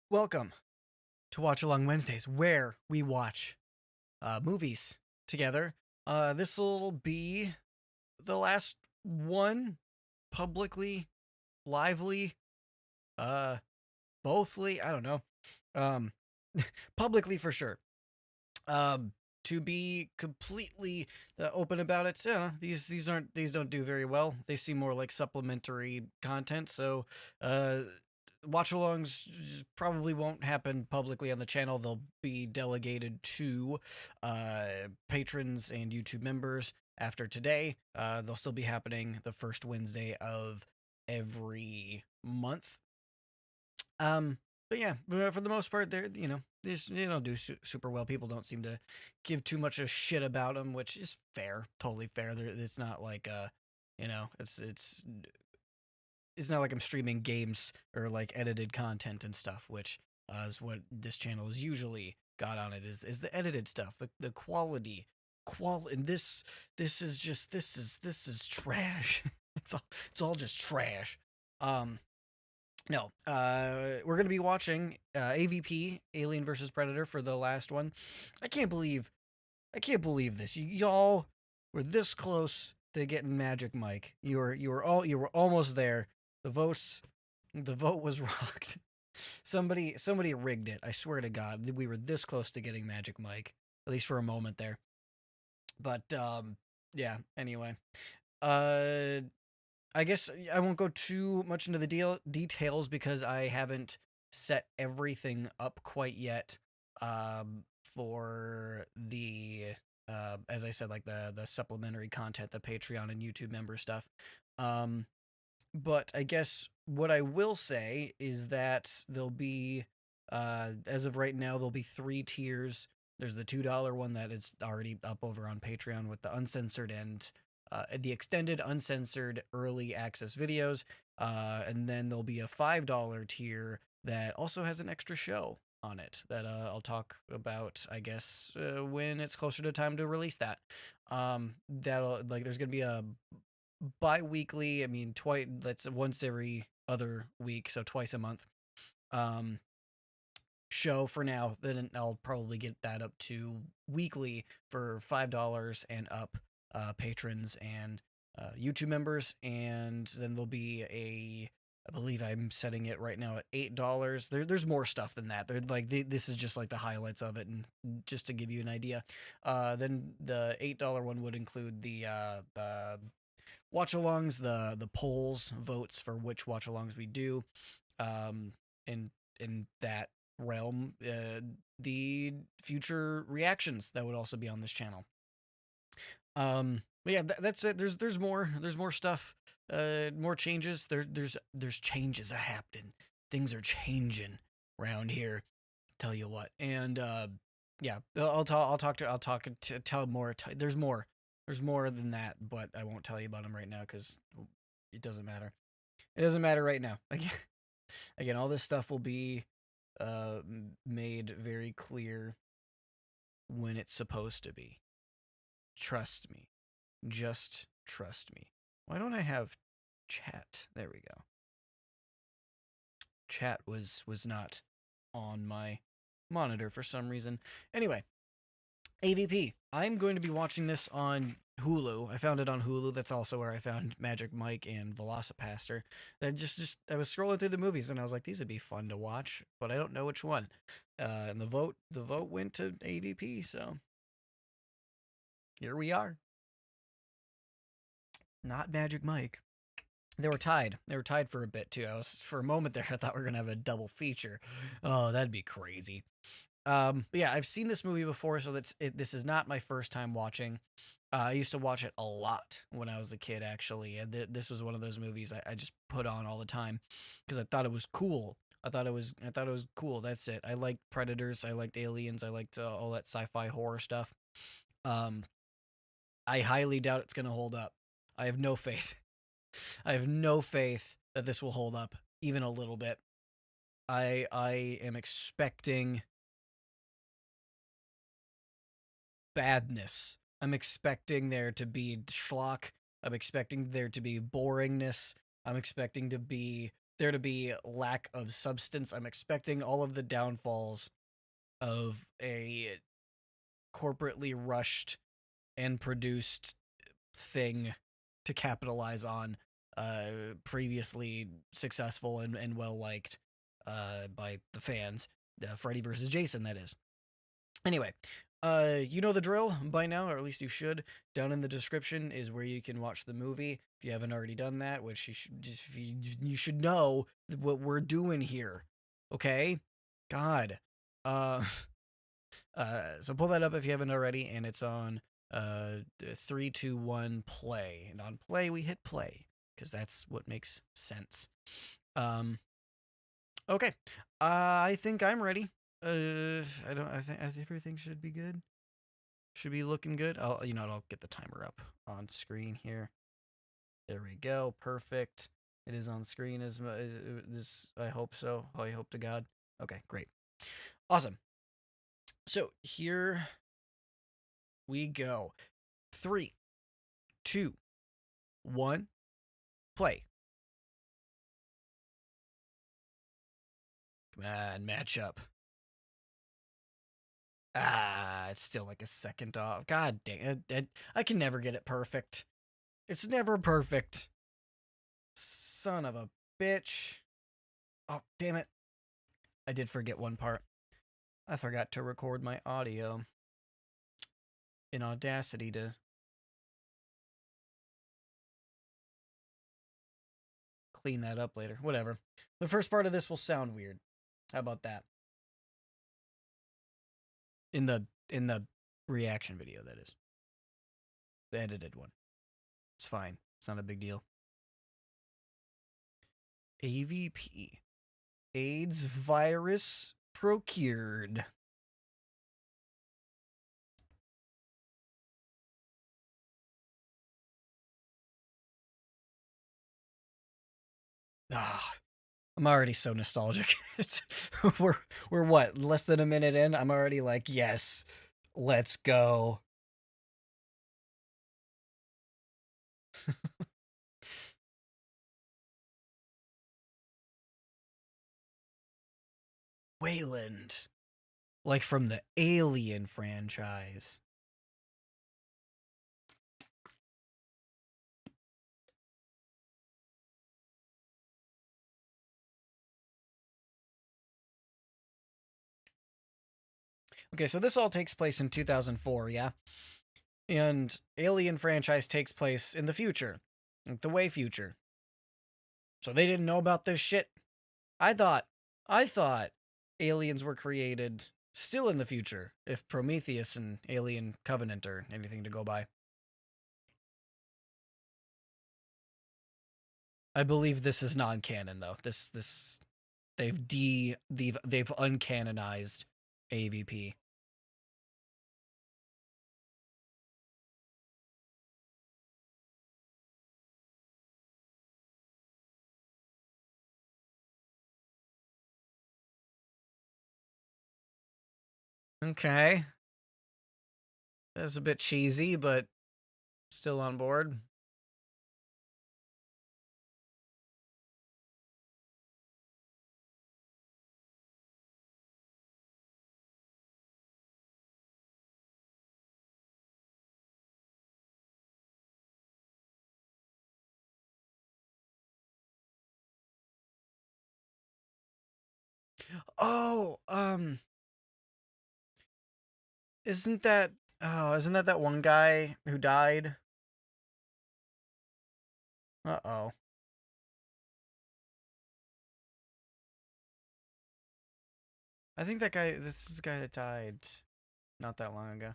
Welcome to Watch Along Wednesdays, where we watch movies together. This will be the last one publicly, lively, uh, bothly. I don't know. Um, publicly for sure. Um, to be completely open about it, these don't do very well. They seem more like supplementary content. So, uh, watch-alongs probably won't happen publicly on the channel. They'll be delegated to patrons and YouTube members after today. They'll still be happening the first Wednesday of every month. But yeah, for the most part, they're they don't do super well. People don't seem to give too much of shit about them, which is fair, totally fair. It's not like it's not like I'm streaming games or like edited content and stuff, which is what this channel is usually got on it is the edited stuff, the quality. And this is just this is trash. It's all just trash. Um, no, we're gonna be watching AVP, Alien versus Predator, for the last one. I can't believe, I can't believe this. Y'all were this close to getting Magic Mike. You were almost there. The votes, the vote was rocked. Somebody rigged it. I swear to God, we were this close to getting Magic Mike, at least for a moment there. But yeah. Anyway, uh, I guess I won't go too much into the details because I haven't set everything up quite yet for the as I said, like the supplementary content, the Patreon and YouTube member stuff. Um, but I guess what I will say is that there'll be as of right now there'll be 3 tiers. There's the $2 one that is already up over on Patreon with the uncensored and the extended uncensored early access videos. And then there'll be a $5 tier that also has an extra show on it that I'll talk about, I guess, when it's closer to time to release that. That'll like there's gonna be a bi-weekly, I mean twice, that's once every other week, so twice a month. Um, show for now. Then I'll probably get that up to weekly for $5 and up patrons and YouTube members, and then there'll be I believe I'm setting it right now at $8. There's more stuff than that. They're like this is just like the highlights of it, and just to give you an idea. Then the $8 one would include the watch-alongs, the polls, votes for which watch-alongs we do, um, in that realm, the future reactions that would also be on this channel. But yeah, that's it. There's more stuff, more changes. There's changes happening. Things are changing around here. Tell you what, and yeah, I'll talk to tell more. There's more than that, but I won't tell you about them right now because it doesn't matter. It doesn't matter right now. Again, all this stuff will be made very clear when it's supposed to be. Trust me. Just trust me. Why don't I have chat? There we go. Chat was not on my monitor for some reason. Anyway, AVP. I'm going to be watching this on Hulu. I found it on Hulu. That's also where I found Magic Mike and Velocipaster. That just I was scrolling through the movies and I was like, these would be fun to watch, but I don't know which one. And the vote went to AVP. So here we are. Not Magic Mike. They were tied. They were tied for a bit too. For a moment there, I thought we were gonna have a double feature. Oh, that'd be crazy. But yeah, I've seen this movie before, so this is not my first time watching. I used to watch it a lot when I was a kid, actually, and this was one of those movies I just put on all the time because I thought it was cool. I thought it was cool. That's it. I liked Predators. I liked Aliens. I liked all that sci-fi horror stuff. Um, I highly doubt it's gonna hold up. I have no faith. I have no faith that this will hold up even a little bit. I am expecting badness. I'm expecting there to be schlock. I'm expecting there to be boringness. I'm expecting to be there to be lack of substance. I'm expecting all of the downfalls of a corporately rushed and produced thing to capitalize on previously successful and well liked by the fans. Freddy versus Jason, that is. Anyway, you know the drill by now, or at least you should. Down in the description is where you can watch the movie if you haven't already done that, which you should know what we're doing here. Okay? God. Uh, so pull that up if you haven't already, and it's on 3, 2, 1, play. And on play, we hit play because that's what makes sense. Okay. I think I'm ready. I think everything should be good. Should be looking good. I'll get the timer up on screen here. There we go. Perfect. It is on screen as this. I hope so. I hope to God. Okay, great. Awesome. So here we go. 3, 2, 1, play. Come on, match up. It's still like a second off. God dang it. I can never get it perfect. It's never perfect. Son of a bitch. Oh, damn it. I did forget one part. I forgot to record my audio in Audacity to clean that up later. Whatever. The first part of this will sound weird. How about that? In the reaction video, that is. The edited one. It's fine. It's not a big deal. AVP. AIDS virus procured. Ah, I'm already so nostalgic. It's we're what, less than a minute in? I'm already like, yes, let's go. Wayland. Like from the Alien franchise. Okay, so this all takes place in 2004, yeah? And Alien franchise takes place in the future. Like the way future. So they didn't know about this shit. I thought aliens were created still in the future, if Prometheus and Alien Covenant are anything to go by. I believe this is non-canon though. They've uncanonized AVP. Okay. That's a bit cheesy, but still on board. Oh, isn't that that one guy who died? Uh-oh. I think this is the guy that died not that long ago.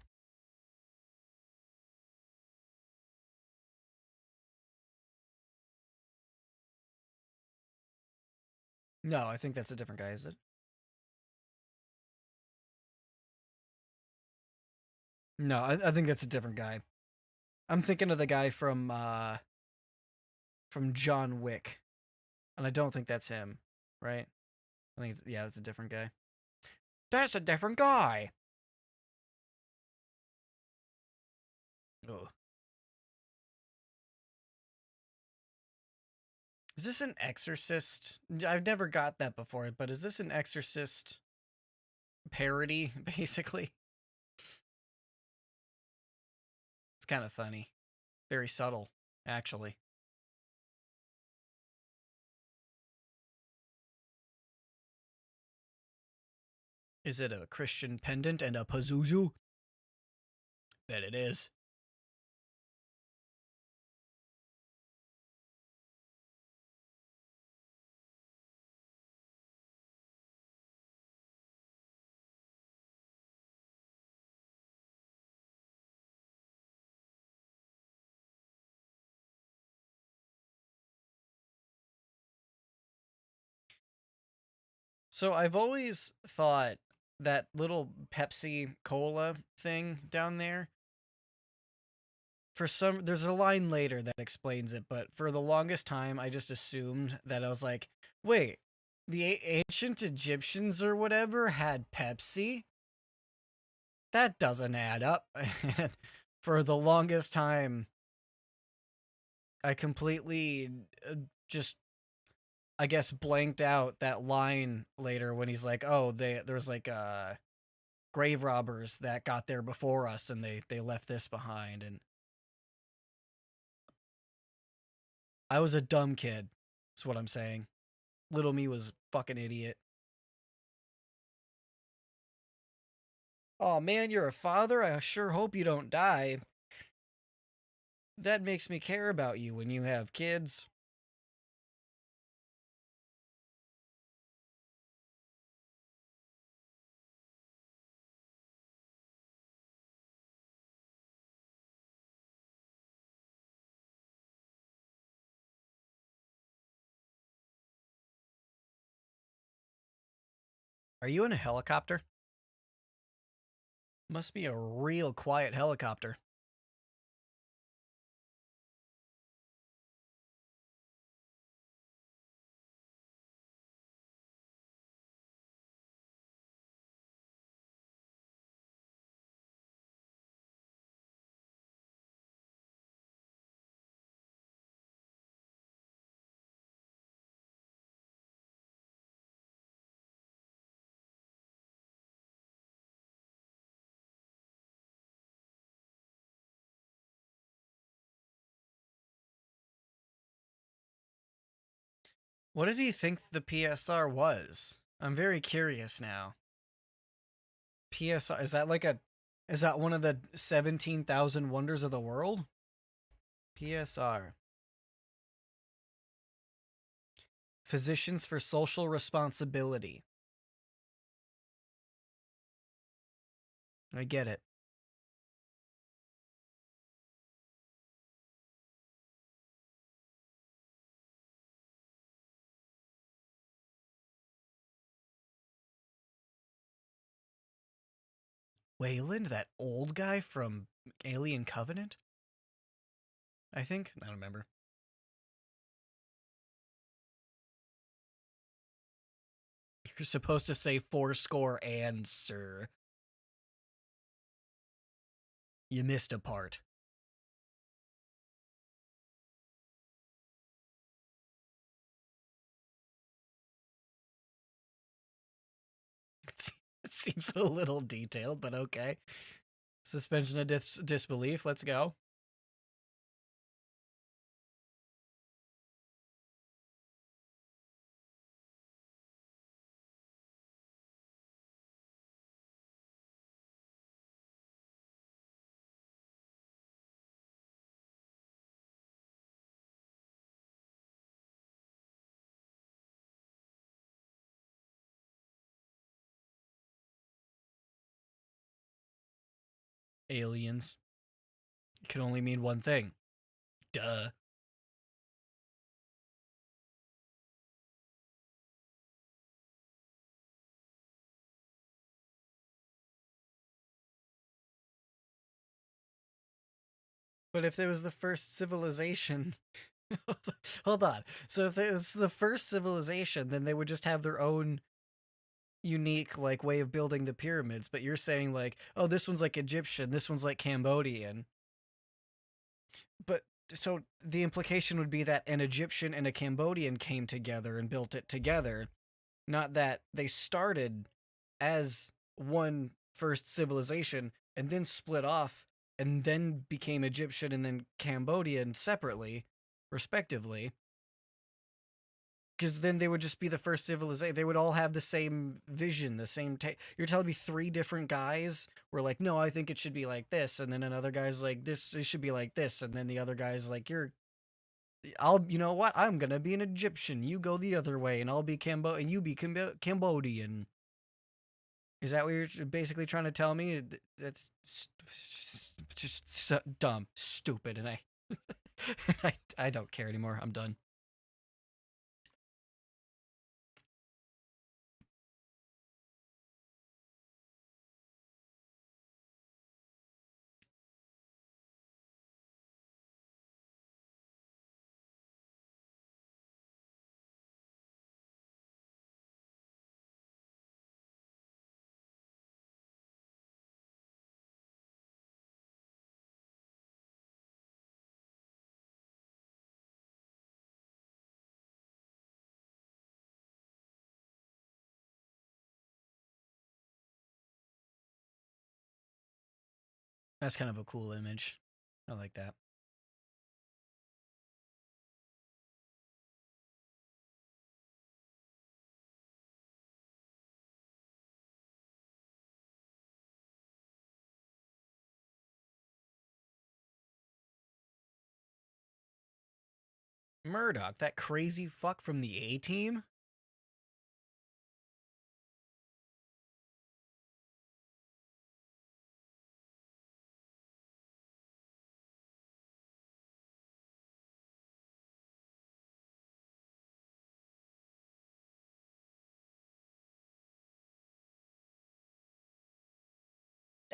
No, I think that's a different guy, is it? No, I think that's a different guy. I'm thinking of the guy from John Wick. And I don't think that's him, right? I think yeah, that's a different guy. That's a different guy. Oh. Is this an Exorcist? I've never got that before, but is this an Exorcist parody, basically? It's kind of funny. Very subtle, actually. Is it a Christian pendant and a Pazuzu? Bet it is. So I've always thought that little Pepsi Cola thing down there, there's a line later that explains it, but for the longest time I just assumed that I was like, wait, the ancient Egyptians or whatever had Pepsi? That doesn't add up. For the longest time, I completely just, I guess, blanked out that line later when he's like, oh, there's like grave robbers that got there before us and they left this behind. And I was a dumb kid, is what I'm saying. Little me was fucking idiot. Oh man, you're a father? I sure hope you don't die. That makes me care about you when you have kids. Are you in a helicopter? Must be a real quiet helicopter. What did he think the PSR was? I'm very curious now. PSR, is that one of the 17,000 wonders of the world? PSR. Physicians for Social Responsibility. I get it. Wayland, that old guy from Alien Covenant? I think? I don't remember. You're supposed to say fourscore and sir. You missed a part. It seems a little detailed, but okay. Suspension of disbelief. Let's go. Aliens. It can only mean one thing. Duh. But if there was the first civilization, hold on. So if it was the first civilization, then they would just have their own unique like way of building the pyramids. But you're saying like, oh, this one's like Egyptian, this one's like Cambodian. But so the implication would be that an Egyptian and a Cambodian came together and built it together, not that they started as one first civilization and then split off and then became Egyptian and then Cambodian separately, respectively. Because then they would just be the first civilization. They would all have the same vision, the same take. You're telling me three different guys were like, no, I think it should be like this, and then another guy's like, this it should be like this, and then the other guy's like, you know what? I'm gonna be an Egyptian. You go the other way, and I'll be and you be Cambodian. Is that what you're basically trying to tell me? That's just dumb, stupid, and I don't care anymore. I'm done. That's kind of a cool image. I like that. Murdoch, that crazy fuck from the A-Team?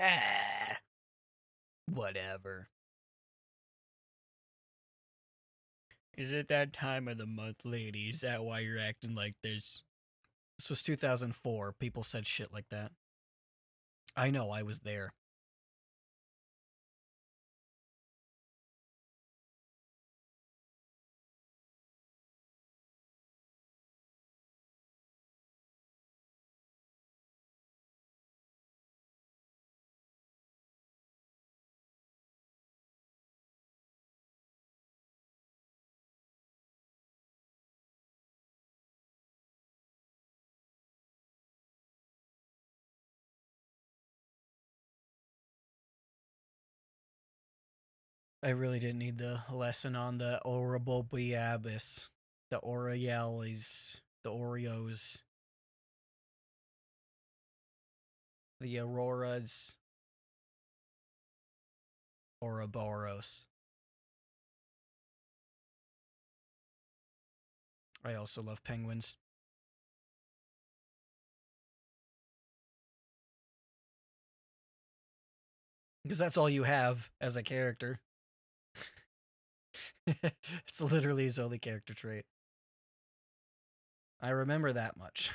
Ah, whatever. Is it that time of the month, lady? Is that why you're acting like this? This was 2004. People said shit like that. I know, I was there. I really didn't need the lesson on the Ouroboros, the Orioles, the Oreos, the Auroras, Ouroboros. I also love penguins. Because that's all you have as a character. It's literally his only character trait. I remember that much.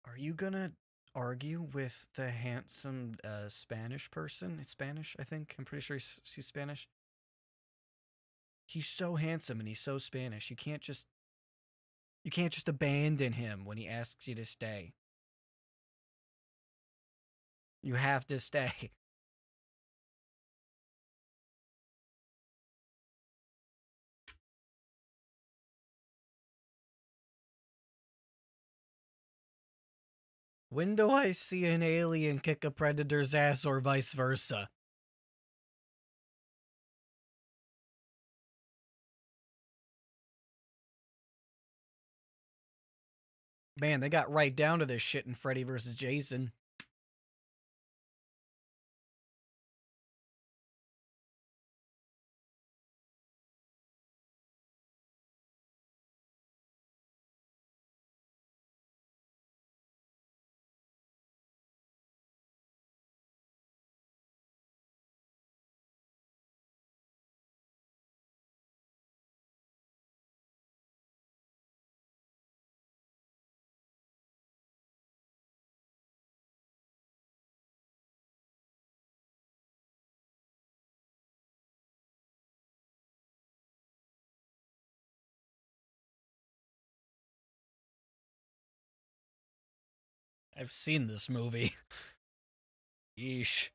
Are you gonna argue with the handsome Spanish person? It's Spanish, I think. I'm pretty sure he's Spanish. He's so handsome and he's so Spanish. You can't just abandon him when he asks you to stay. You have to stay. When do I see an alien kick a predator's ass or vice versa? Man, they got right down to this shit in Freddy vs. Jason. I've seen this movie. Yeesh.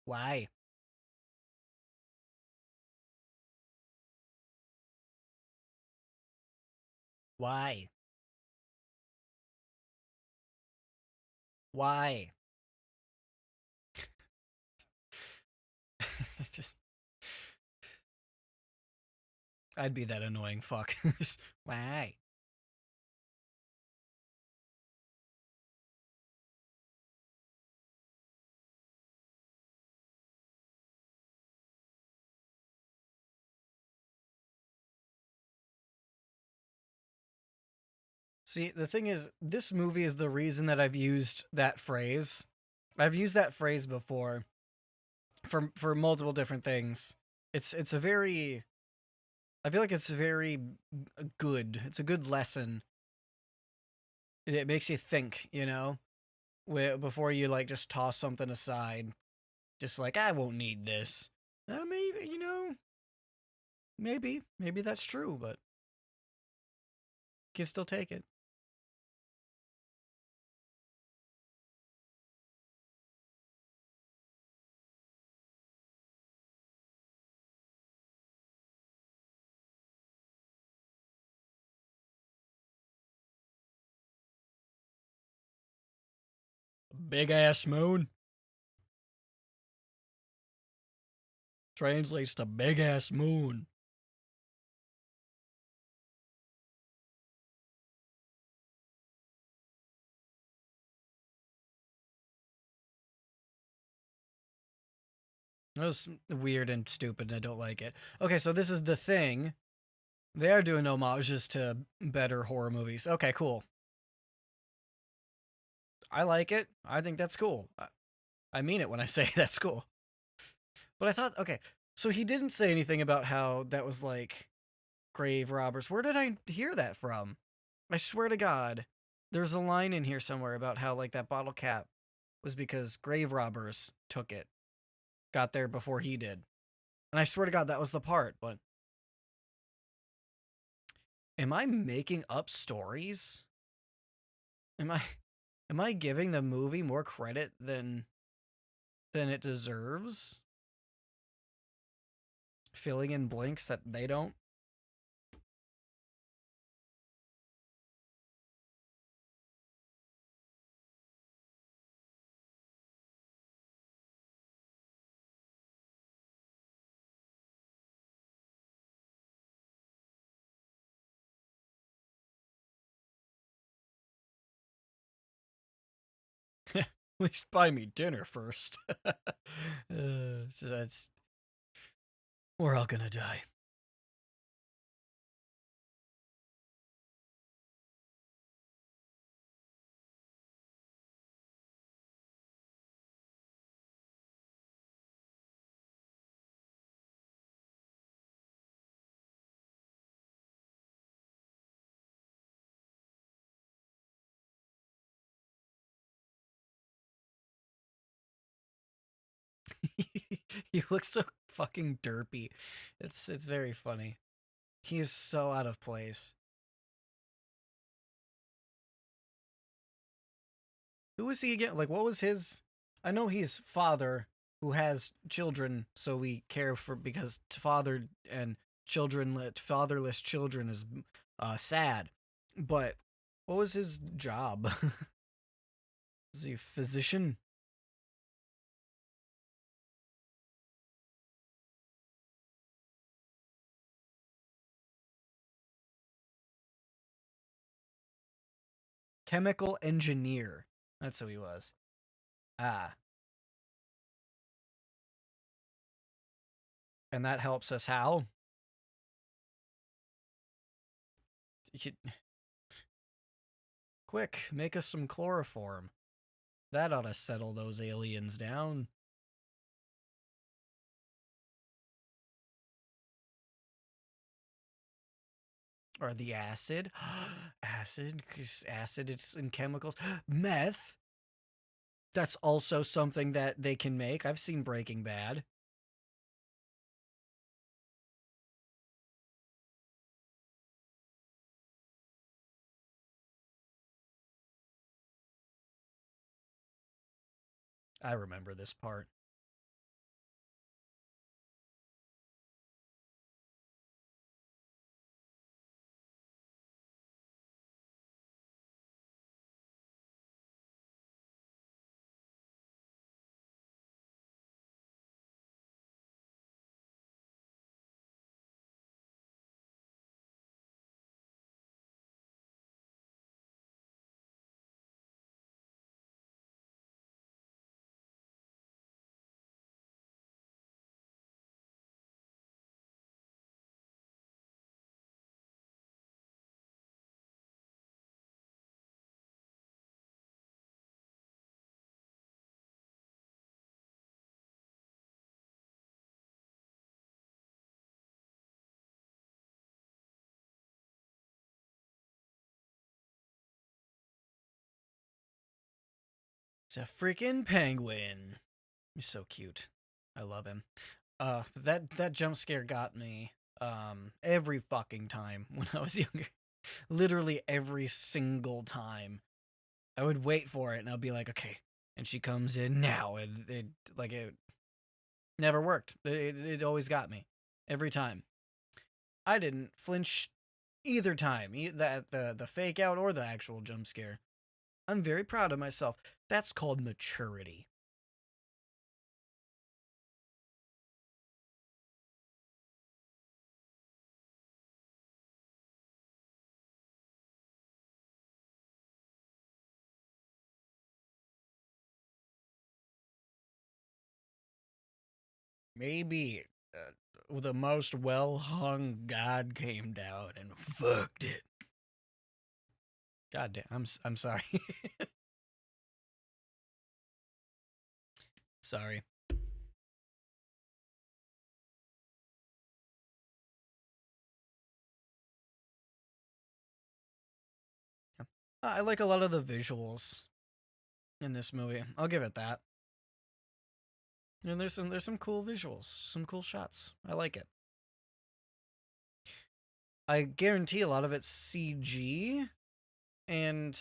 Why? Why? Why? Just, I'd be that annoying fuck. Why? See, the thing is, this movie is the reason that I've used that phrase. I've used that phrase before for multiple different things. It's a very, I feel like it's very good. It's a good lesson. It makes you think, you know, before you like just toss something aside. Just like, I won't need this. Maybe, you know, maybe that's true, but you can still take it. Big ass moon translates to big ass moon. That was weird and stupid, and I don't like it. Okay, so this is The Thing. They are doing homages to better horror movies. Okay, cool. I like it. I think that's cool. I mean it when I say that's cool. But I thought, okay, so he didn't say anything about how that was like grave robbers. Where did I hear that from? I swear to God, there's a line in here somewhere about how like that bottle cap was because grave robbers took it, got there before he did. And I swear to God, that was the part, but am I making up stories? Am I am I giving the movie more credit than it deserves? Filling in blanks that they don't? At least buy me dinner first. So that's we're all gonna die. He looks so fucking derpy. It's very funny. He is so out of place. Who was he again? Like, what was his? I know he's father who has children, so we care for because father and fatherless children is sad. But what was his job? Is he a physician? Chemical engineer. That's who he was. Ah, and that helps us how? Quick, make us some chloroform. That ought to settle those aliens down. Or the acid. Acid, because acid it's in chemicals. Meth. That's also something that they can make. I've seen Breaking Bad. I remember this part. It's a freaking penguin. He's so cute. I love him. That jump scare got me every fucking time when I was younger. Literally every single time. I would wait for it and I'd be like, okay. And she comes in now, and it never worked. It always got me. Every time. I didn't flinch either time. The fake out or the actual jump scare. I'm very proud of myself. That's called maturity. Maybe the most well hung god came down and fucked it. God damn, I'm sorry. Sorry. I like a lot of the visuals in this movie. I'll give it that. And there's some cool visuals, some cool shots. I like it. I guarantee a lot of it's CG, and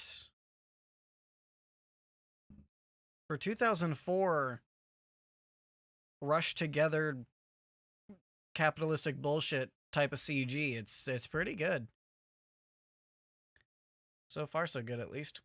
for 2004 rushed together capitalistic bullshit type of CG, it's pretty good. So far so good, at least.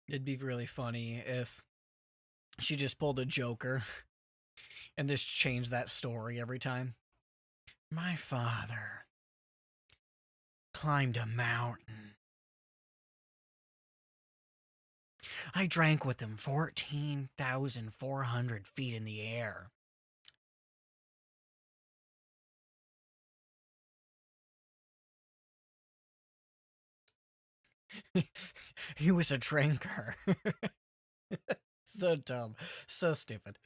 It'd be really funny if she just pulled a Joker and just changed that story every time. My father climbed a mountain. I drank with him 14,400 feet in the air. He was a drinker. So dumb. So stupid.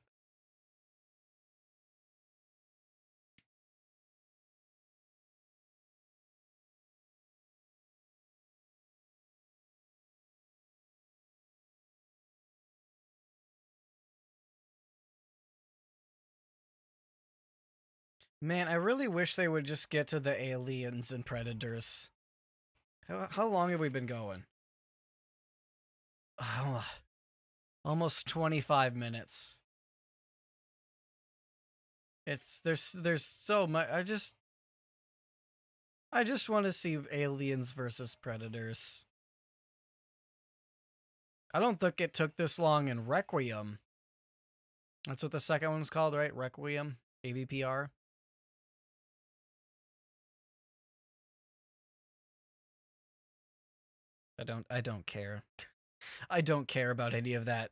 Man, I really wish they would just get to the aliens and predators. How long have we been going? almost 25 minutes. There's so much. I just want to see aliens versus predators. I don't think it took this long in Requiem. That's what the second one's called, right? Requiem, AVPR. I don't care. I don't care about any of that.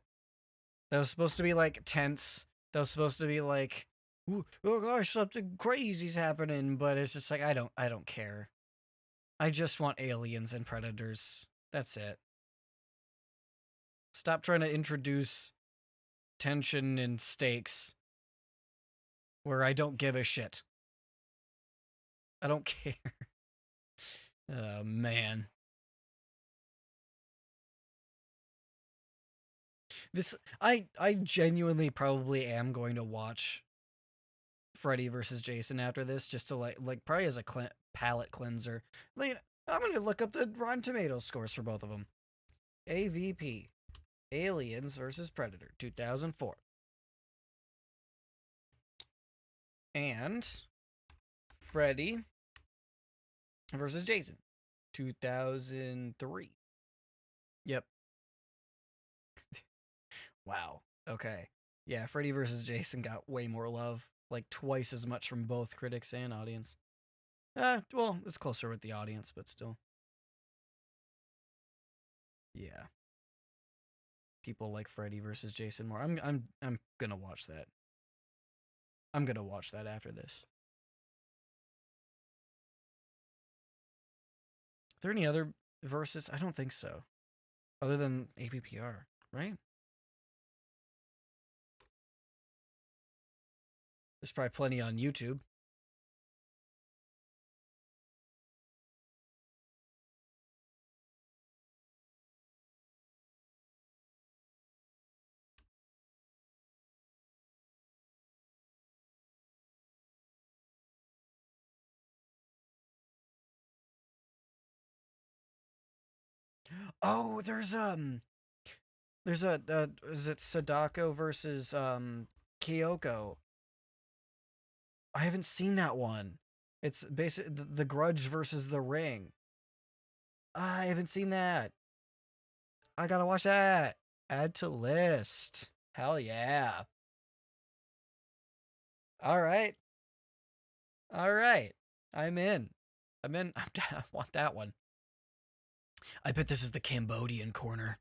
That was supposed to be like tense. That was supposed to be like, oh gosh, something crazy's happening, but it's just like I don't care. I just want aliens and predators. That's it. Stop trying to introduce tension and stakes where I don't give a shit. I don't care. Oh man. This I genuinely probably am going to watch Freddy versus Jason after this just to like probably as a palate cleanser. Like, I'm going to look up the Rotten Tomatoes scores for both of them. AVP, Aliens versus Predator, 2004. And Freddy versus Jason, 2003. Yep. Wow. Okay. Yeah, Freddy versus Jason got way more love, like twice as much from both critics and audience. Well, it's closer with the audience, but still. Yeah. People like Freddy versus Jason more. I'm gonna watch that. I'm gonna watch that after this. Are there any other verses? I don't think so. Other than AVPR, right? There's probably plenty on YouTube. Oh, there's is it Sadako versus Kyoko? I haven't seen that one. It's basically the Grudge versus the Ring. I haven't seen that. I gotta watch that. Add to list. Hell yeah. All right. All right. I'm in. I'm in. I want that one. I bet this is the Cambodian corner.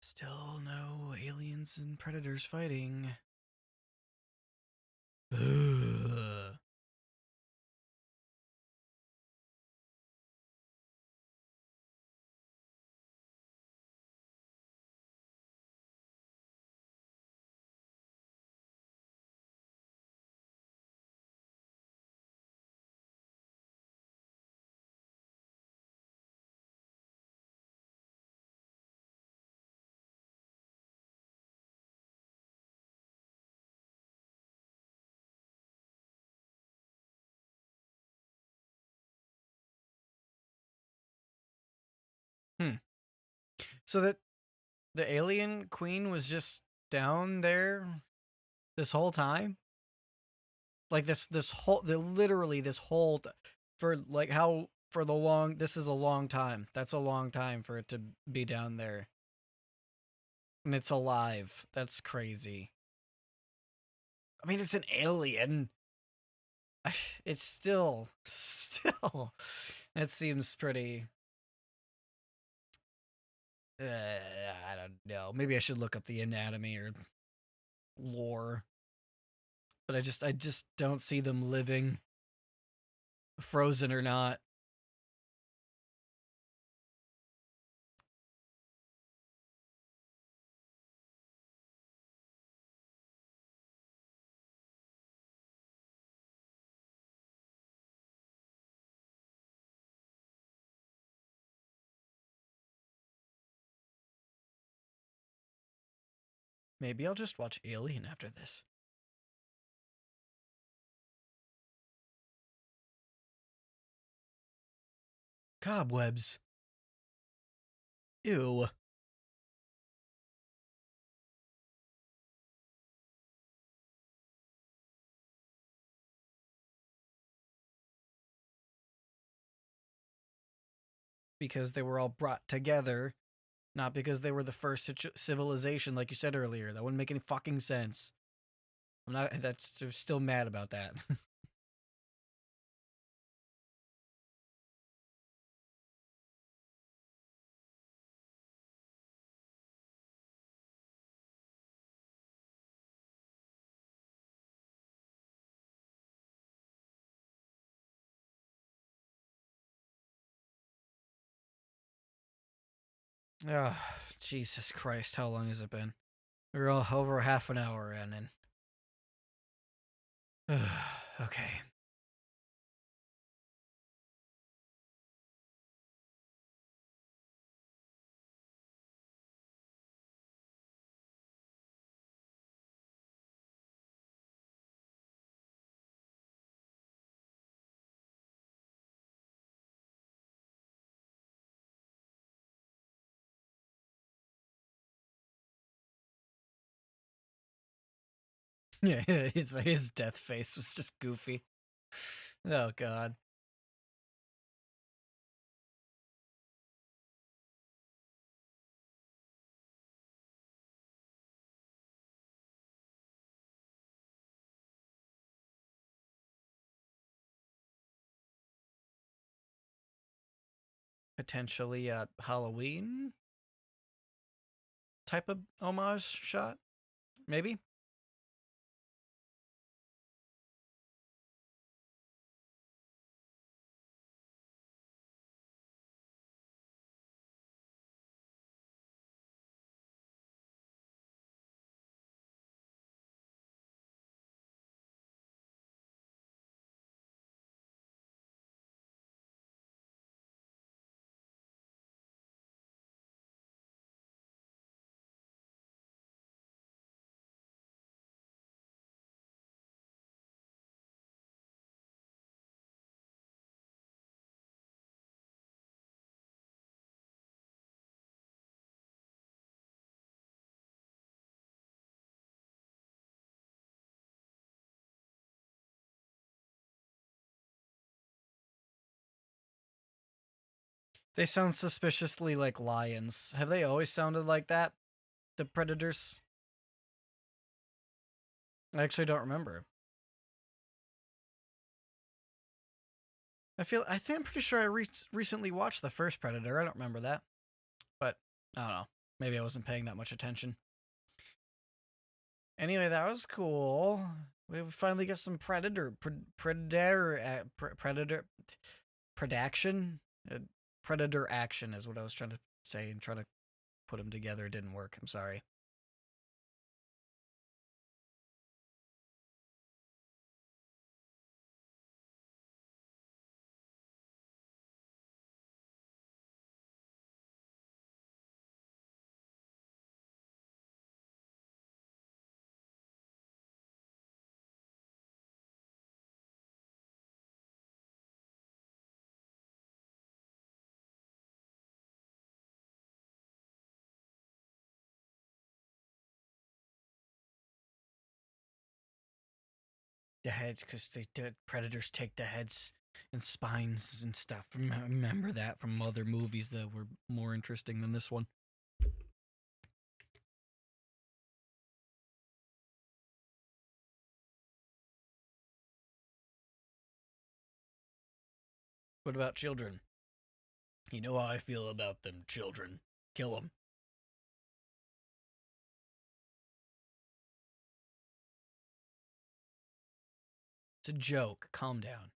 Still no aliens and predators fighting. Ugh. Hmm. So that the alien queen was just down there this whole time? Like this whole literally this whole for like how for the long this is a long time. That's a long time for it to be down there. And it's alive. That's crazy. I mean, it's an alien. It's still that seems pretty I don't know. Maybe I should look up the anatomy or lore. But I just don't see them living. Frozen or not. Maybe I'll just watch Alien after this. Cobwebs. Ew. Because they were all brought together, not because they were the first civilization, like you said earlier. That wouldn't make any fucking sense. I'm not. That's still mad about that. Oh, Jesus Christ! How long has it been? We're all over half an hour in, and okay. Yeah, his death face was just goofy. Oh God. Potentially a Halloween type of homage shot, maybe. They sound suspiciously like lions. Have they always sounded like that? The predators? I actually don't remember. I think I'm pretty sure I recently watched the first Predator. I don't remember that, but I don't know. Maybe I wasn't paying that much attention. Anyway, that was cool. We finally got some predator predaction. Predator action is what I was trying to say and trying to put them together. It didn't work. I'm sorry. The heads, because the predators take the heads and spines and stuff. Remember that from other movies that were more interesting than this one. What about children? You know how I feel about them children. Kill them. It's a joke. Calm down.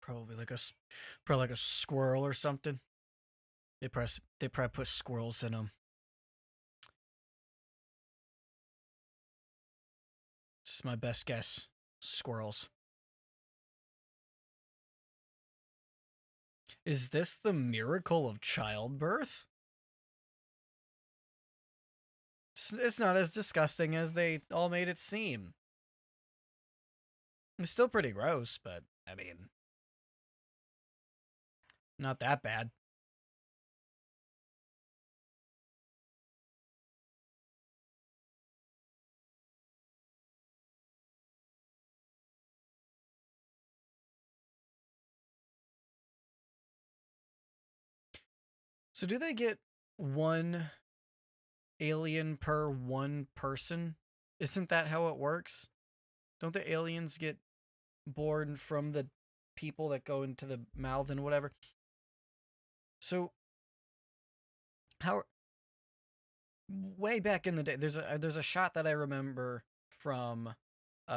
Probably like probably like a squirrel or something. They probably put squirrels in them. This is my best guess. Squirrels. Is this the miracle of childbirth? It's not as disgusting as they all made it seem. It's still pretty gross, but I mean, not that bad. So do they get one alien per one person? Isn't that how it works? Don't the aliens get born from the people that go into the mouth and whatever? So how way back in the day, there's a shot that I remember from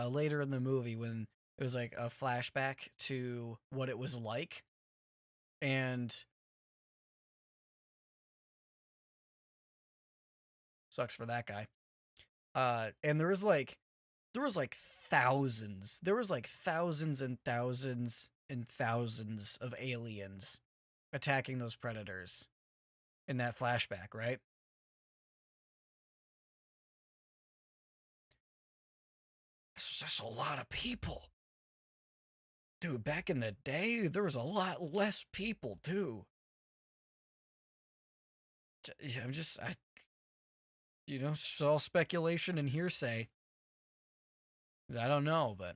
later in the movie when it was like a flashback to what it was like, and sucks for that guy. And there was like thousands and thousands and thousands of aliens attacking those predators in that flashback, right? That's just a lot of people. Dude, back in the day, there was a lot less people, too. I'm just, it's all speculation and hearsay. I don't know, but.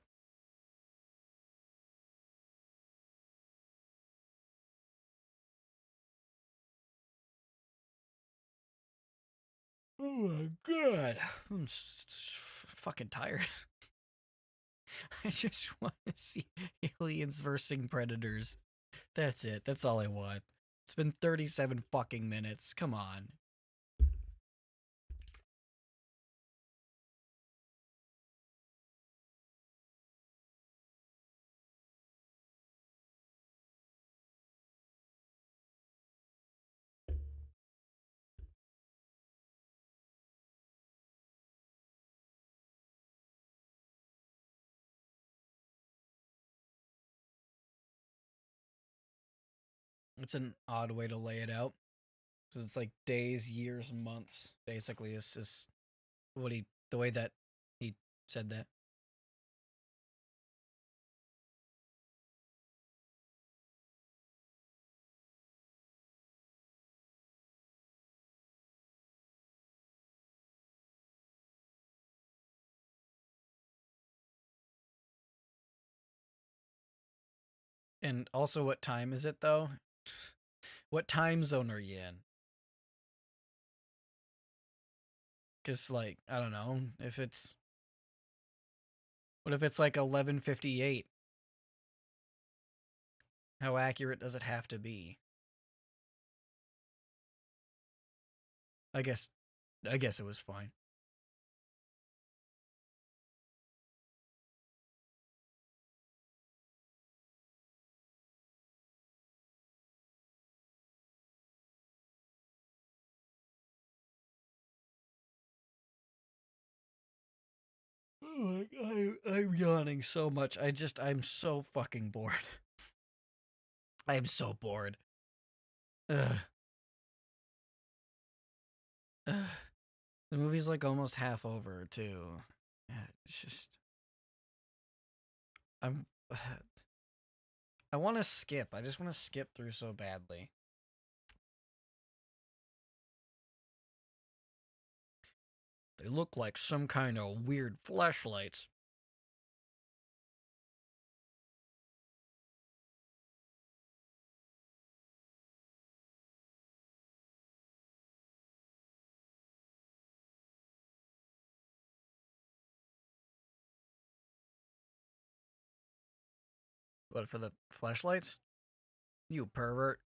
Oh my god. I'm fucking tired. I just want to see aliens versus predators. That's it. That's all I want. It's been 37 fucking minutes. Come on. It's an odd way to lay it out. Because it's like days, years, months, basically, is the way that he said that. And also, what time is it, though? What time zone are you in? Because, like, I don't know. If it's. What if it's like 11:58? How accurate does it have to be? I guess. I guess it was fine. Oh, I'm yawning so much. I'm so fucking bored. I am so bored. Ugh. Ugh. The movie's like almost half over too. Yeah, it's just I'm. I want to skip. I just want to skip through so badly. They look like some kind of weird flashlights. What for the flashlights? You pervert.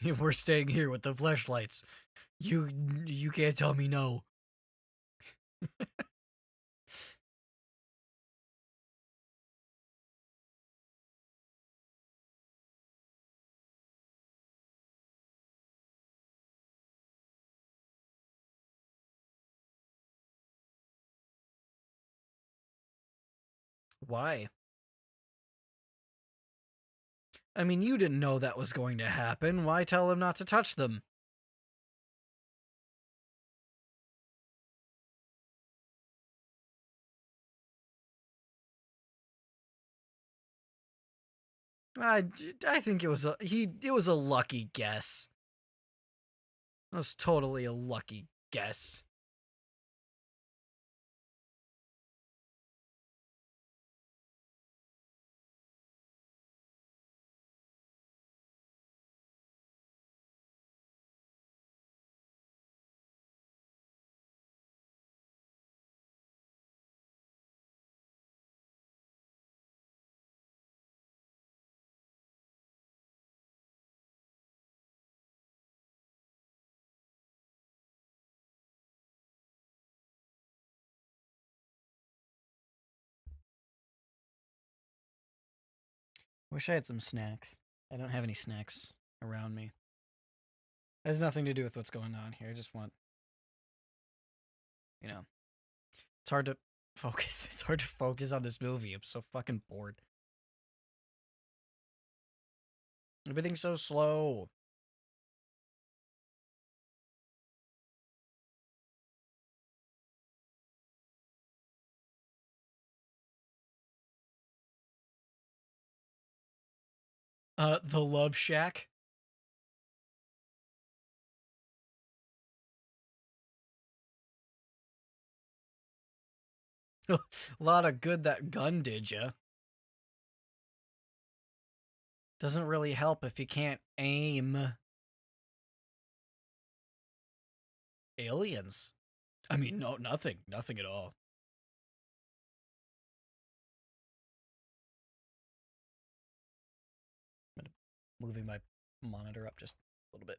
We're staying here with the fleshlights. You can't tell me no. Why? I mean, you didn't know that was going to happen. Why tell him not to touch them? I, I think it was a lucky guess. It was totally a lucky guess. Wish I had some snacks. I don't have any snacks around me. It has nothing to do with what's going on here. I just want, you know, it's hard to focus. It's hard to focus on this movie. I'm so fucking bored. Everything's so slow. The Love Shack. A lot of good that gun did ya. Doesn't really help if you can't aim. Aliens. I mean, no, nothing. Nothing at all. I'm moving my monitor up just a little bit.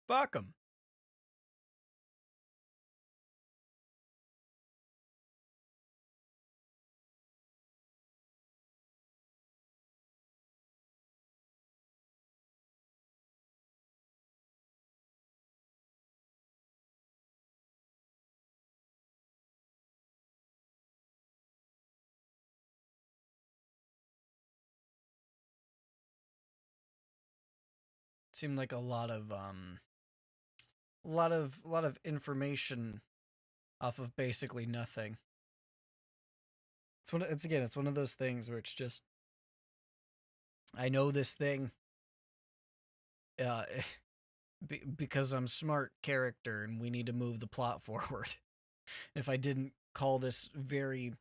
Fuck them. Seemed like a lot of information off of basically nothing. It's one of those things where it's just, I know this thing uh because I'm smart character and we need to move the plot forward. If I didn't call this very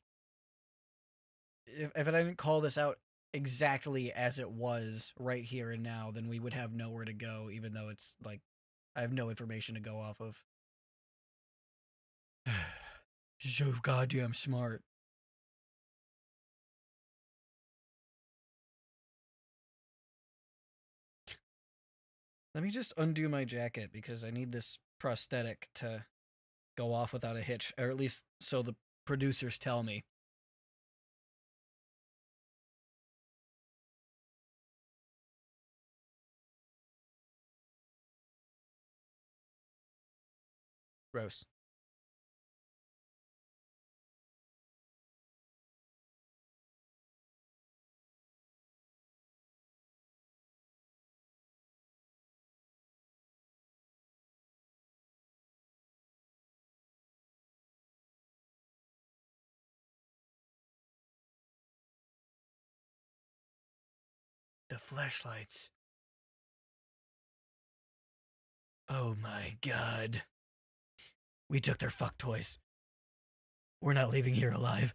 if I didn't call this out exactly as it was right here and now, then we would have nowhere to go, even though it's like I have no information to go off of. So goddamn smart. Let me just undo my jacket because I need this prosthetic to go off without a hitch, or at least so the producers tell me. Gross. The flashlights. Oh my god. We took their fuck toys. We're not leaving here alive.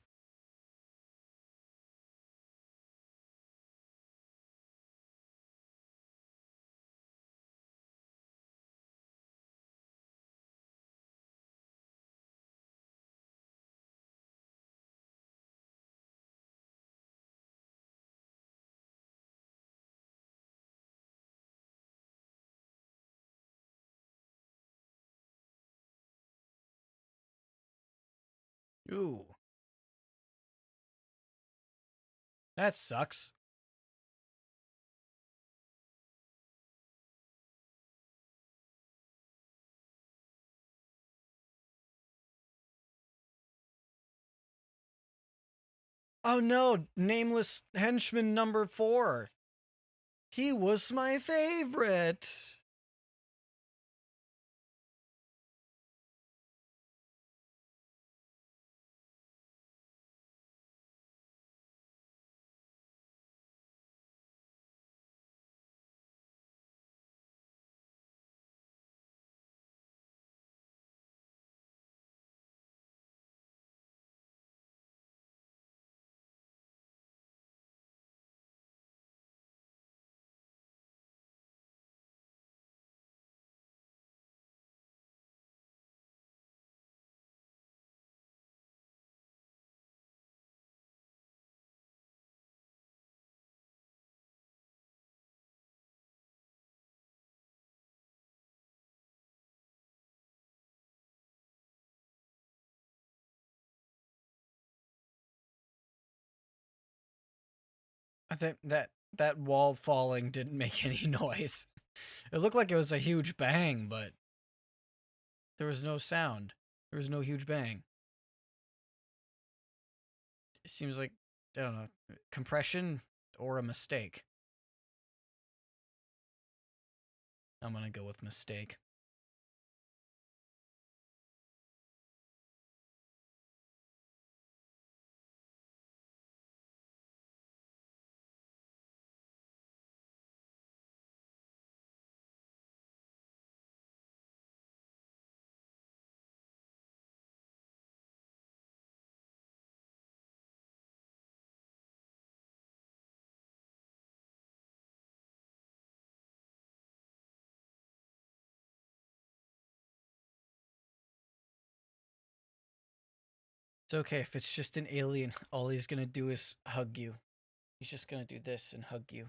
Ooh. That sucks. Oh no, Nameless Henchman number 4. He was my favorite. I think that wall falling didn't make any noise. It looked like it was a huge bang, but there was no sound. There was no huge bang. It seems like, I don't know, compression or a mistake. I'm gonna go with mistake. It's okay if it's just an alien. All he's gonna do is hug you. He's just gonna do this and hug you.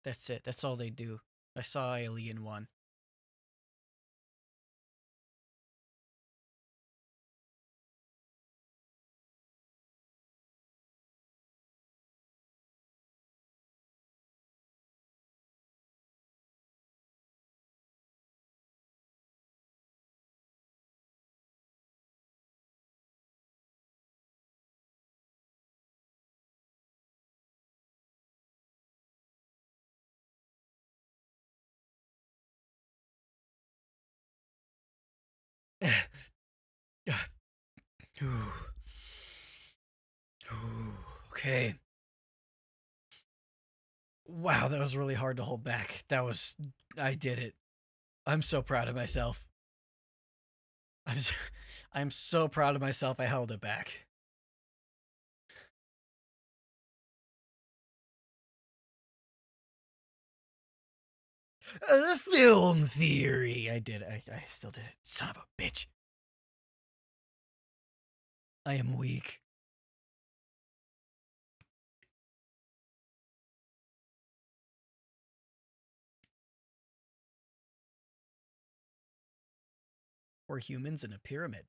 That's it. That's all they do. I saw Alien 1. Okay. Wow, that was really hard to hold back. I did it. I'm so proud of myself. I'm so, I'm so proud of myself I held it back. Film theory. I did it. I still did it. Son of a bitch. I am weak. We're humans in a pyramid.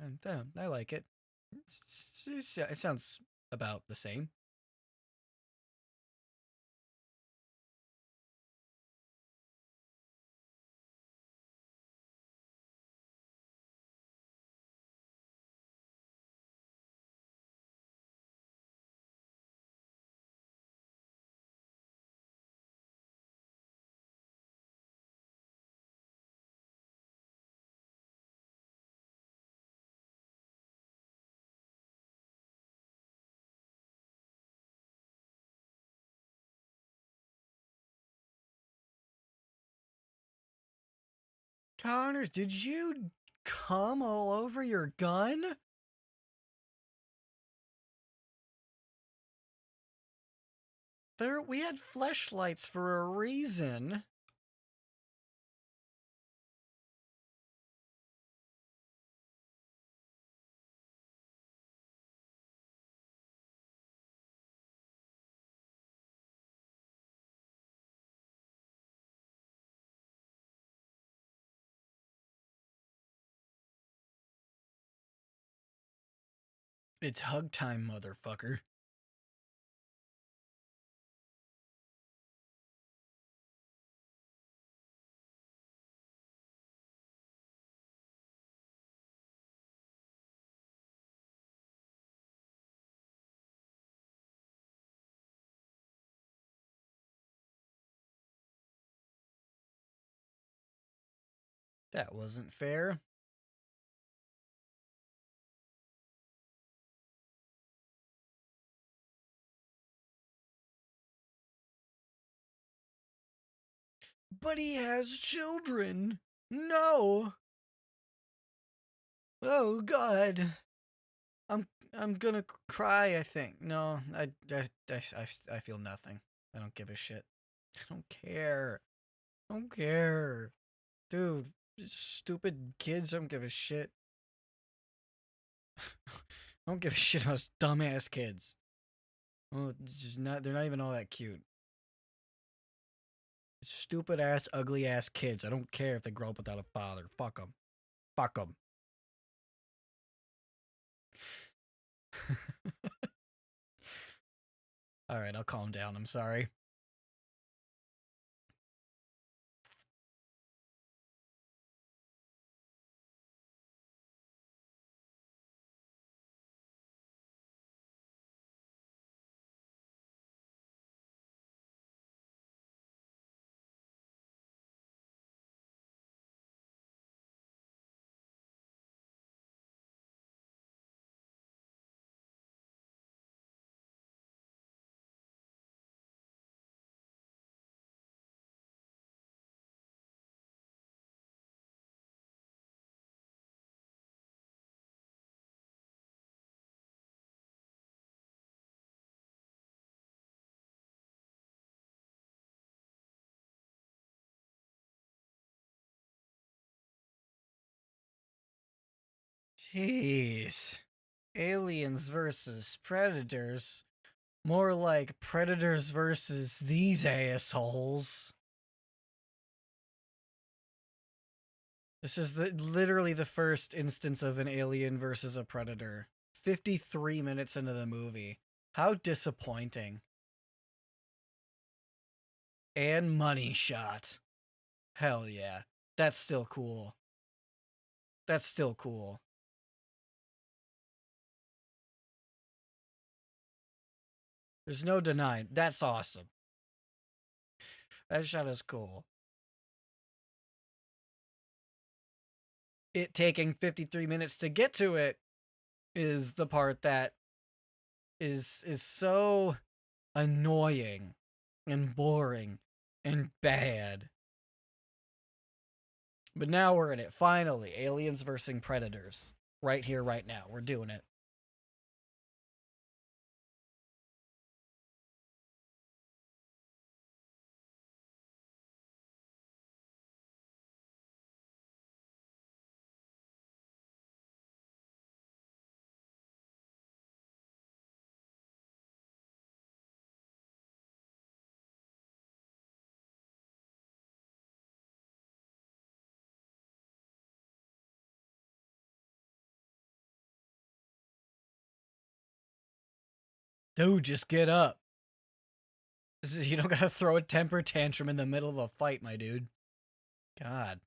And, I like it. It sounds about the same. Connors, did you cum all over your gun? We had fleshlights for a reason. It's hug time, motherfucker. That wasn't fair. But he has children. No. Oh God. I'm gonna cry. I think. No, I feel nothing. I don't give a shit. I don't care. I don't care, dude. Stupid kids. I don't give a shit. I don't give a shit about those dumbass kids. Oh, it's just not. They're not even all that cute. Stupid ass, ugly ass kids. I don't care if they grow up without a father. Fuck them. Fuck them. All right, I'll calm down. I'm sorry. Jeez. Aliens versus predators. More like predators versus these assholes. This is literally the first instance of an alien versus a predator. 53 minutes into the movie. How disappointing. And money shot. Hell yeah. That's still cool. That's still cool. There's no denying. That's awesome. That shot is cool. It taking 53 minutes to get to it is the part that is so annoying and boring and bad. But now we're in it. Finally, aliens versus predators. Right here, right now. We're doing it. Dude, just get up. You don't gotta throw a temper tantrum in the middle of a fight, my dude. God.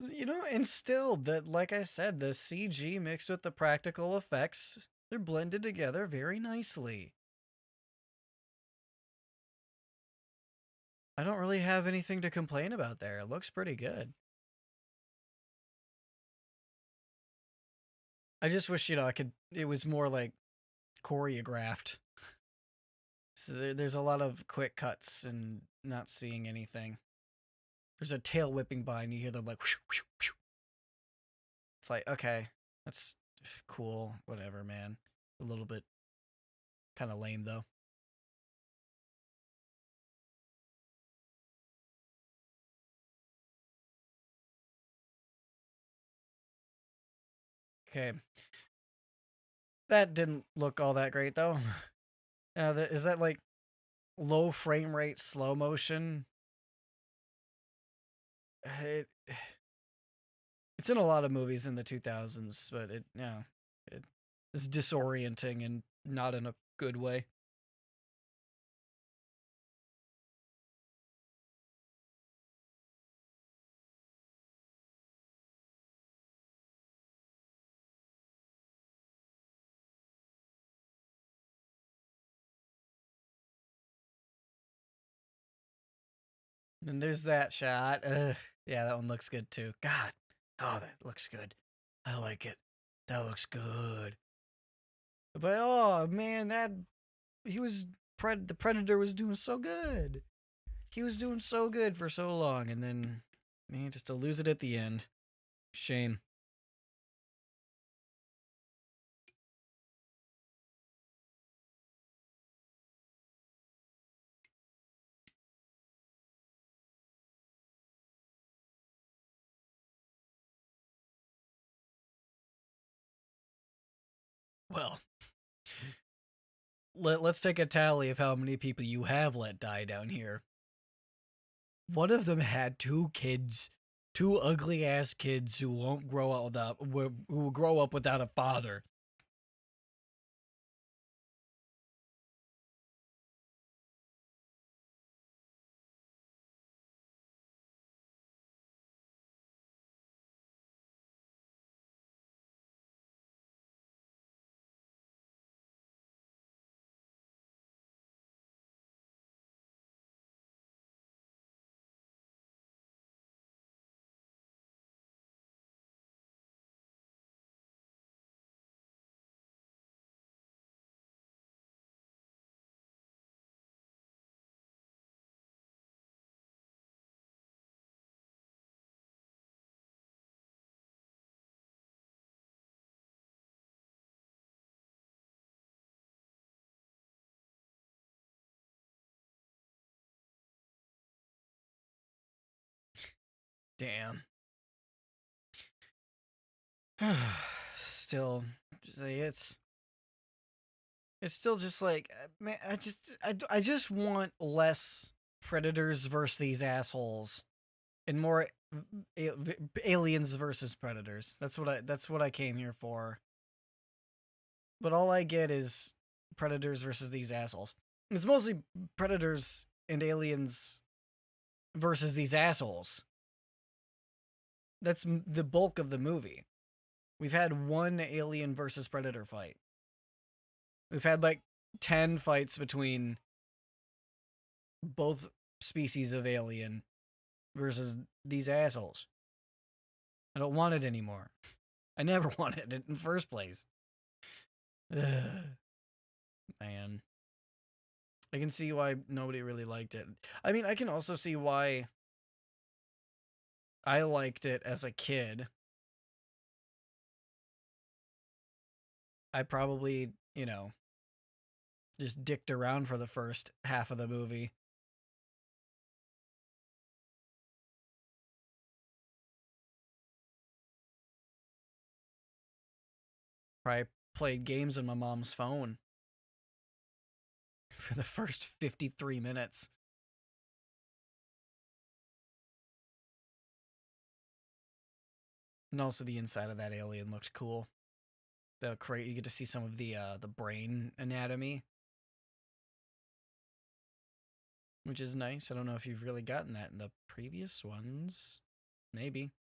And still, that, like I said, the CG mixed with the practical effects, they're blended together very nicely. I don't really have anything to complain about there. It looks pretty good. I just wish, it was more like choreographed. So there's a lot of quick cuts and not seeing anything. There's a tail whipping by and you hear them like whoosh, whoosh, whoosh. It's like, okay, that's cool, whatever, man. A little bit kind of lame though. Okay, that didn't look all that great though. Is that like low frame rate slow motion? It, it's in a lot of movies in the 2000s, but it is disorienting and not in a good way. And there's that shot. Ugh. Yeah, that one looks good too. God. Oh, that looks good. I like it. That looks good. But oh man, the Predator was doing so good. He was doing so good for so long, and then man, just to lose it at the end. Shame. Well, let's take a tally of how many people you have let die down here. One of them had two kids, two ugly ass kids who won't grow up who will grow up without a father. Damn. Still, it's still just like man. I just want less predators versus these assholes, and more aliens versus predators. That's what I came here for. But all I get is predators versus these assholes. It's mostly predators and aliens versus these assholes. That's the bulk of the movie. We've had one alien versus predator fight. We've had like 10 fights between both species of alien versus these assholes. I don't want it anymore. I never wanted it in the first place. Ugh. Man. I can see why nobody really liked it. I mean, I can also see why I liked it as a kid. I probably, just dicked around for the first half of the movie. Probably played games on my mom's phone for the first 53 minutes. And also the inside of that alien looks cool. You get to see some of the brain anatomy, which is nice. I don't know if you've really gotten that in the previous ones. Maybe.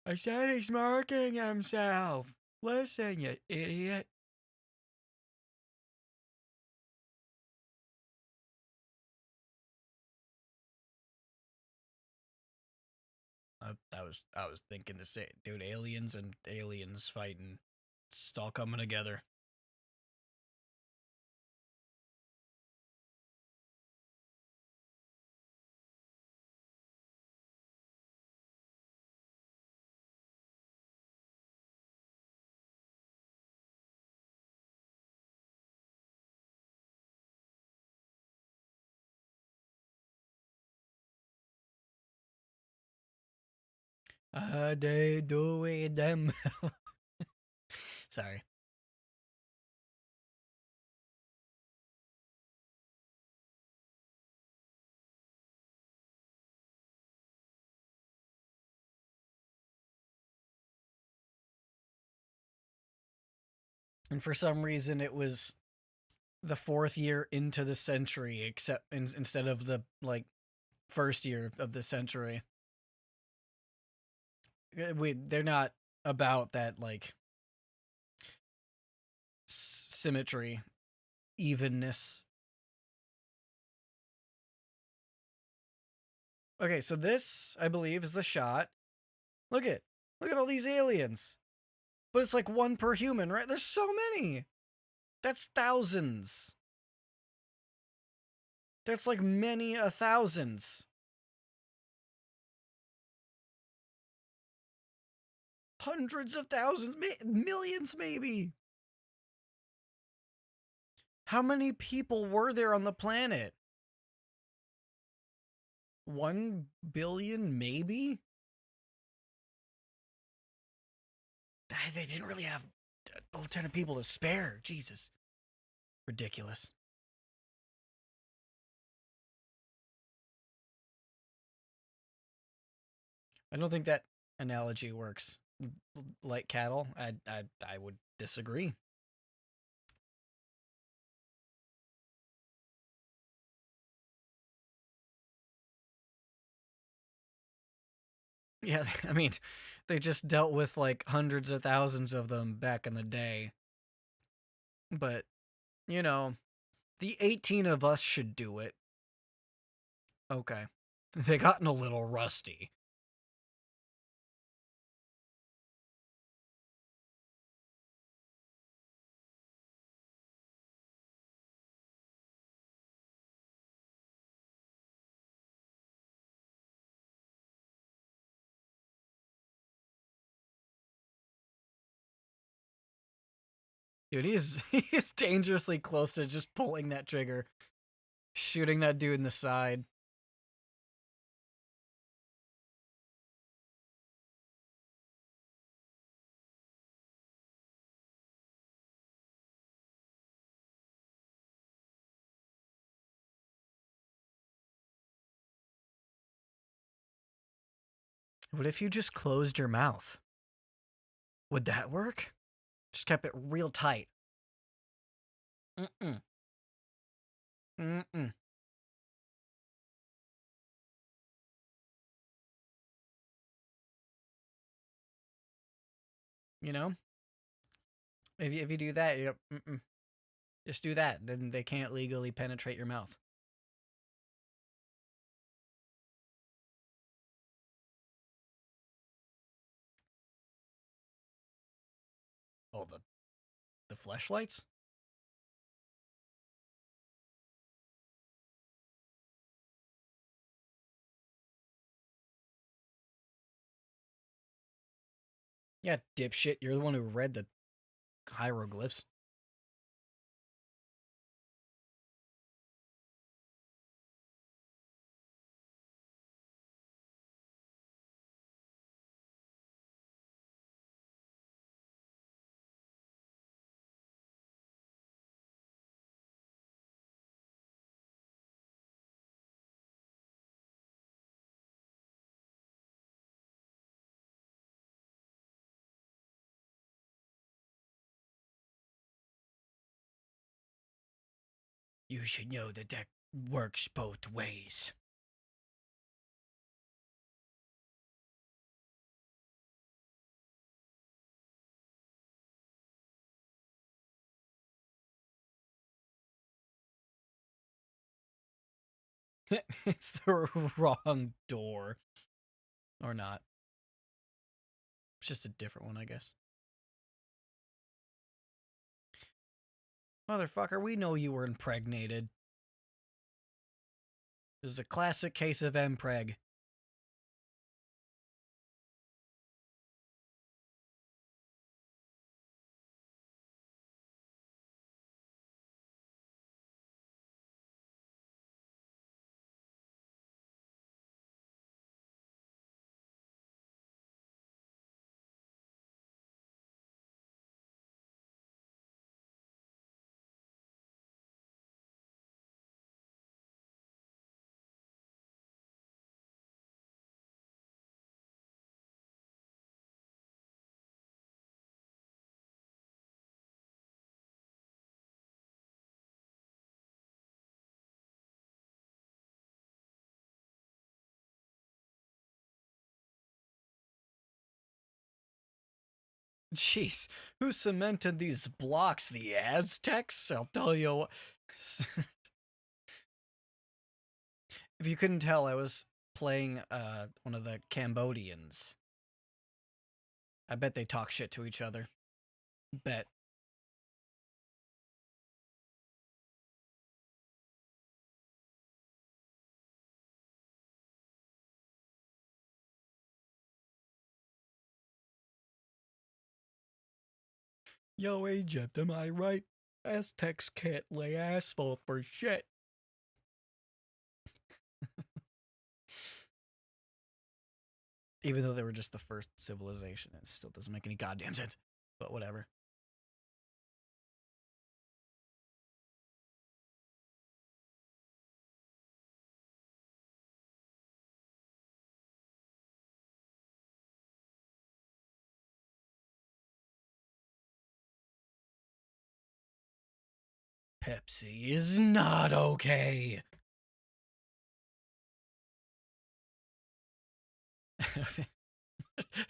I said he's marking himself. Listen, you idiot. I was thinking the same, dude. Aliens and aliens fighting, it's all coming together. They doing them. Sorry. And for some reason, it was the fourth year into the century, except instead of the like first year of the century. They're not about that like symmetry, evenness. Okay, so this I believe is the shot. Look at all these aliens. But it's like one per human, right? There's so many. That's thousands. That's like many a thousands. Hundreds of thousands, millions maybe. How many people were there on the planet? 1 billion maybe? They didn't really have a ton of people to spare. Jesus. Ridiculous. I don't think that analogy works. Like cattle, I would disagree. Yeah, I mean, they just dealt with like hundreds of thousands of them back in the day. But, you know, the 18 of us should do it. Okay. They gotten a little rusty. Dude, he's dangerously close to just pulling that trigger, shooting that dude in the side. What if you just closed your mouth? Would that work? Just kept it real tight. Mm-mm. Mm-mm. You know? If you do that, just do that. Then they can't legally penetrate your mouth. Oh, the fleshlights? Yeah, dipshit. You're the one who read the hieroglyphs. You should know that works both ways. It's the wrong door. Or not. It's just a different one, I guess. Motherfucker, we know you were impregnated. This is a classic case of mpreg. Jeez, who cemented these blocks? The Aztecs? I'll tell you what. If you couldn't tell, I was playing one of the Cambodians. I bet they talk shit to each other. Bet. Yo, Egypt, am I right? Aztecs can't lay asphalt for shit. Even though they were just the first civilization, it still doesn't make any goddamn sense. But whatever. Pepsi is not okay.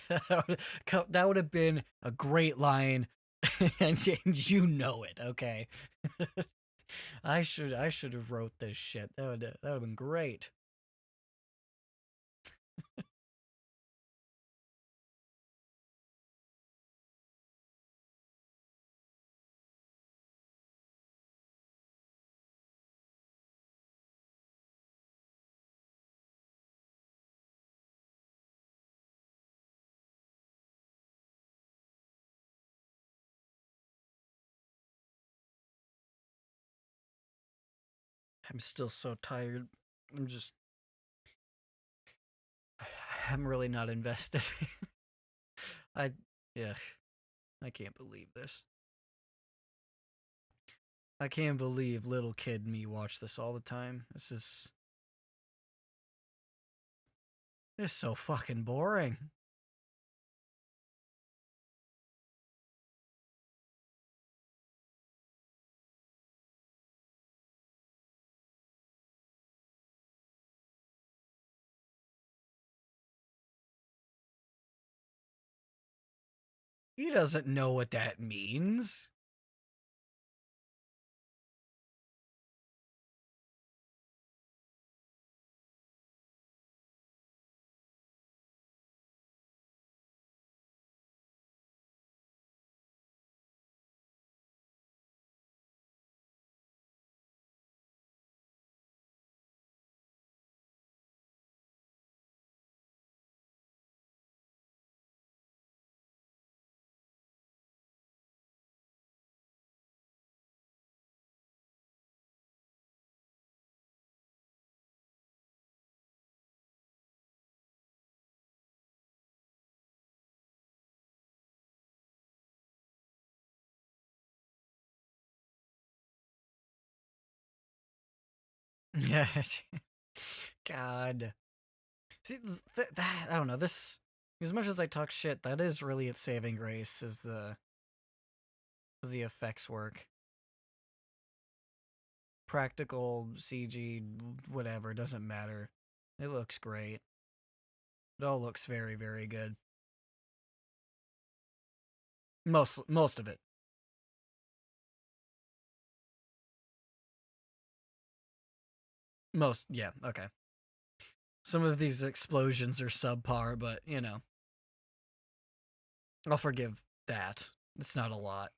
That would have been a great line, and you know it. Okay, I should have wrote this shit. That would have been great. I'm still so tired. I'm really not invested. Yeah, I can't believe this. I can't believe little kid me watch this all the time. This is so fucking boring. He doesn't know what that means. Yeah. God. See, that I don't know. This, as much as I talk shit, that is really its saving grace. Is the effects work. Practical CG, whatever, doesn't matter. It looks great. It all looks very, very good. Most of it. Most, yeah, okay. Some of these explosions are subpar, but you know, I'll forgive that. It's not a lot.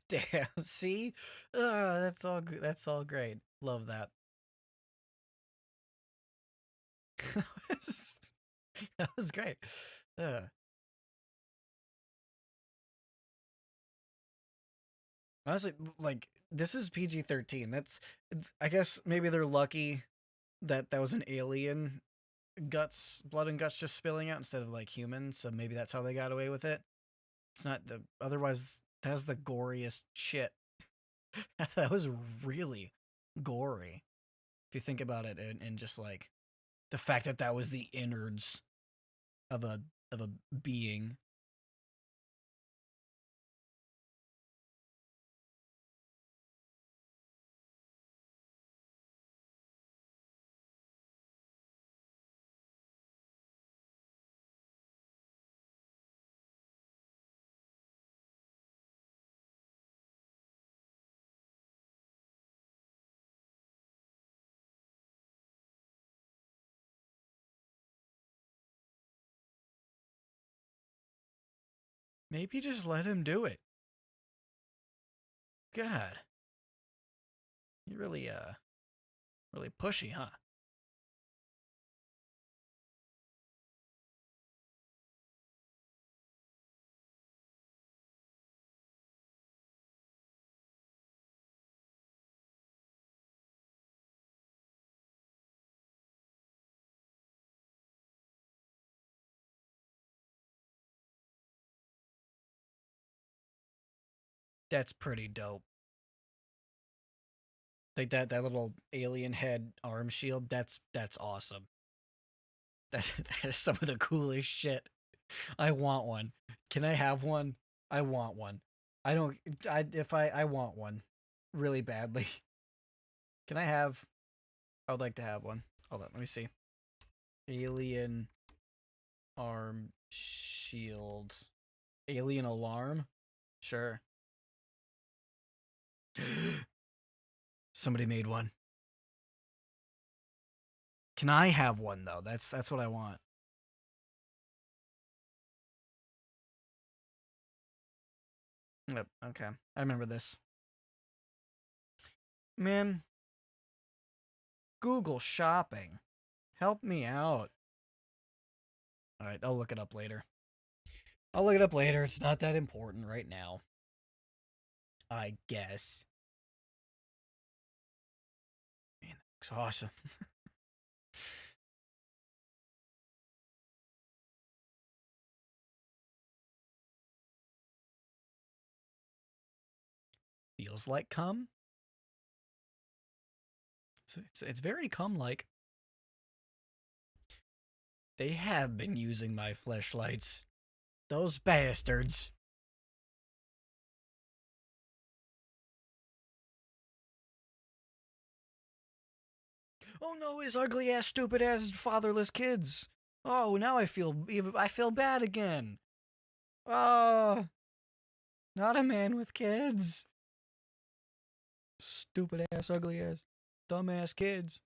Damn, see? That's all good. That's all great. Love that. That was great. Uh, Honestly, like this is PG-13. That's, I guess maybe they're lucky that that was an alien guts, blood and guts just spilling out instead of like humans. So maybe that's how they got away with it. It's not the otherwise that's the goriest shit. That was really gory if you think about it, and just like the fact that that was the innards of a being. Maybe just let him do it. God, you really pushy, huh? That's pretty dope. Like that little alien head arm shield. That's awesome. That is some of the coolest shit. I want one. Can I have one? I want one. I don't. I want one really badly. Can I have? I would like to have one. Hold on. Let me see. Alien arm shields. Alien alarm. Sure. Somebody made one. Can I have one though? That's what I want. Yep. Okay. I remember this. Man, Google Shopping. Help me out. All right, I'll look it up later. I'll look it up later. It's not that important right now. I guess. Man, that looks awesome. Feels like cum. It's very cum like. They have been using my fleshlights. Those bastards. Oh no, his ugly ass, stupid ass, fatherless kids. Oh, now I feel bad again. Oh, not a man with kids. Stupid ass, ugly ass, dumb ass kids.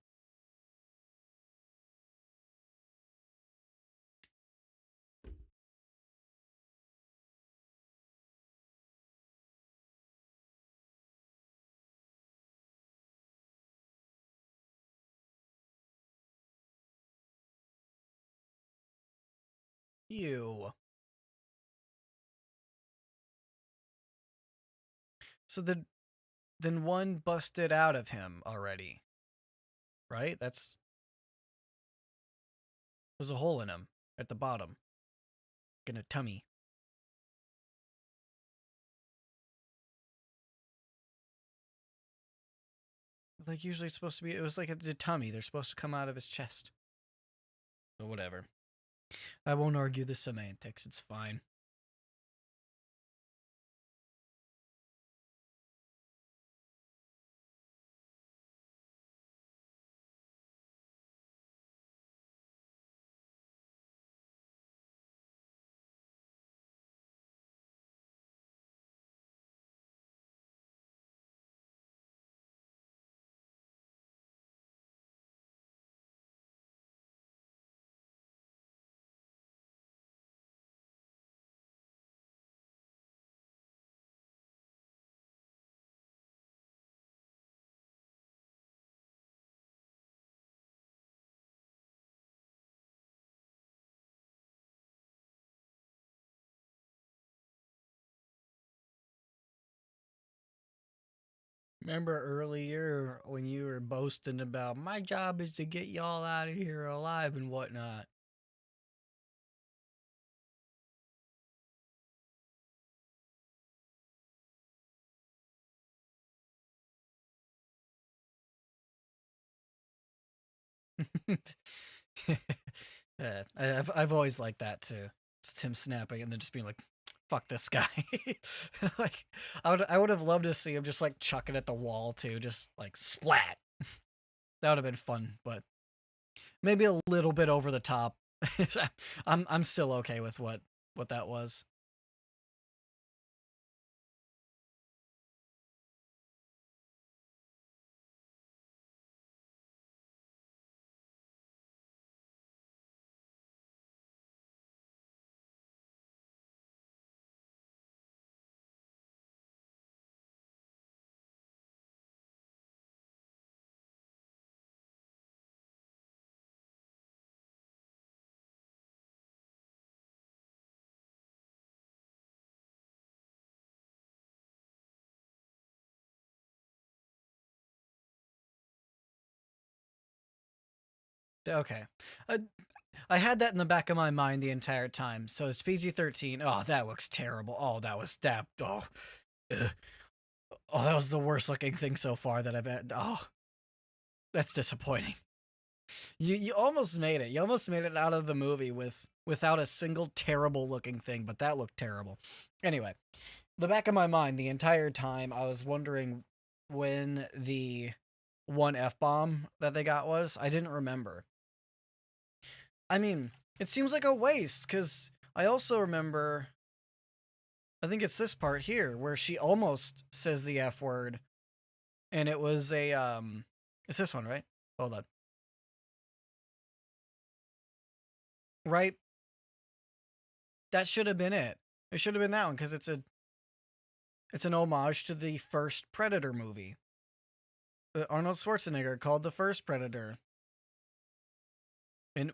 Ew. So then one busted out of him already, right? There's a hole in him at the bottom, in a tummy. Like usually it's supposed to be. It was like a tummy. They're supposed to come out of his chest. But whatever. I won't argue the semantics. It's fine. Remember earlier when you were boasting about my job is to get y'all out of here alive and whatnot? Yeah, I've always liked that too. It's him snapping and then just being like, "Fuck this guy." Like I would have loved to see him just like chuck it at the wall too, just like splat. That would have been fun, but maybe a little bit over the top. I'm still okay with what that was. Okay. Uh, I had that in the back of my mind the entire time. So it's PG-13. Oh, that looks terrible. Oh, that was that. Oh, ugh. Oh, that was the worst looking thing so far that I've had. Oh, that's disappointing. You almost made it. You almost made it out of the movie without a single terrible looking thing, but that looked terrible. Anyway, the back of my mind the entire time I was wondering when the one F bomb that they got was. I didn't remember. I mean, it seems like a waste because I also remember. I think it's this part here where she almost says the F word, and it was a. It's this one, right? Hold on. Right, that should have been it. It should have been that one because it's an homage to the first Predator movie. Arnold Schwarzenegger called the first Predator, and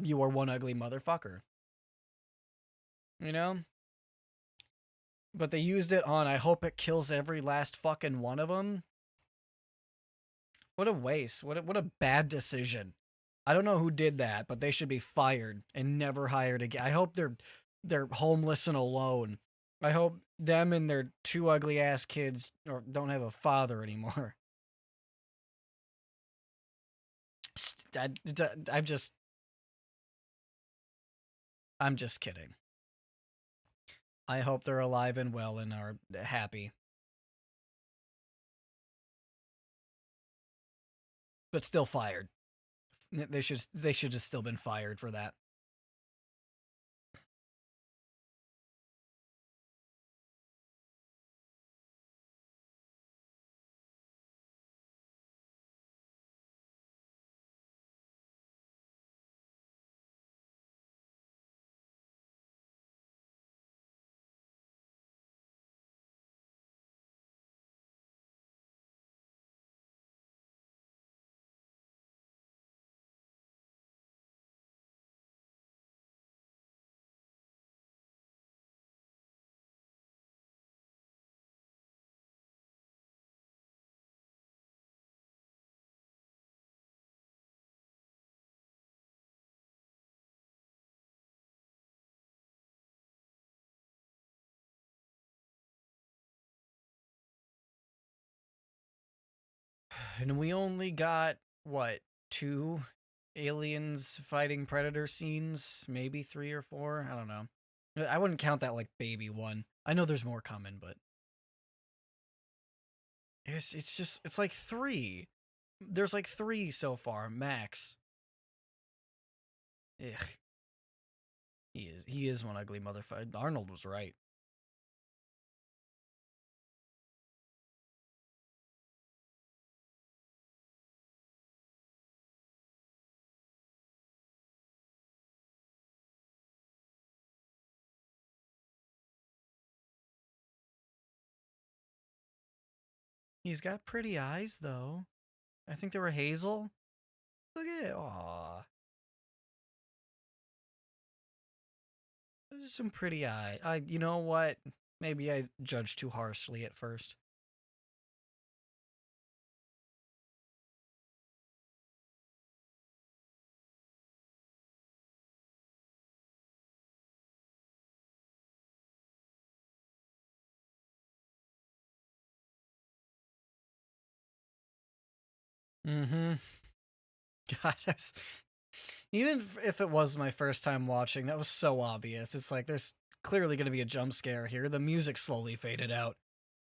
you are one ugly motherfucker. You know, but they used it on. I hope it kills every last fucking one of them. What a waste. What a bad decision. I don't know who did that, but they should be fired and never hired again. I hope they're homeless and alone. I hope them and their two ugly ass kids or don't have a father anymore. I, I'm just I'm just kidding. I hope they're alive and well and are happy, but still fired. They should just still been fired for that. And we only got what, two aliens fighting predator scenes, maybe three or four. I don't know. I wouldn't count that like baby one. I know there's more coming, but it's just it's like three. There's like three so far max. Ugh, he is one ugly motherfucker. Arnold was right. He's got pretty eyes though. I think they were hazel. Look at it. Aw, those are some pretty eye. You know what? Maybe I judged too harshly at first. Mm-hmm. God, even if it was my first time watching, that was so obvious. It's like there's clearly going to be a jump scare here. The music slowly faded out.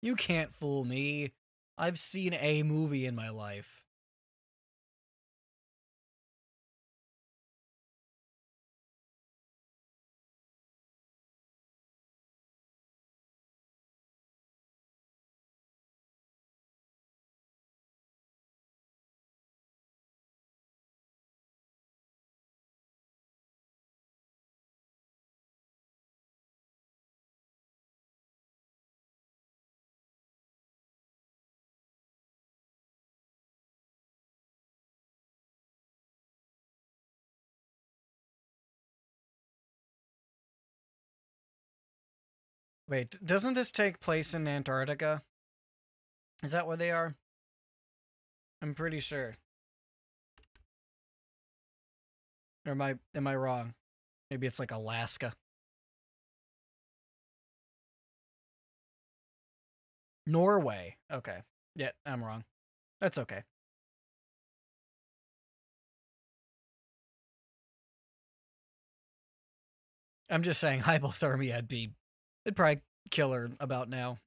You can't fool me. I've seen a movie in my life. Wait, doesn't this take place in Antarctica? Is that where they are? I'm pretty sure. Or am I wrong? Maybe it's like Alaska. Norway. Okay. Yeah, I'm wrong. That's okay. I'm just saying hypothermia it'd probably kill her about now.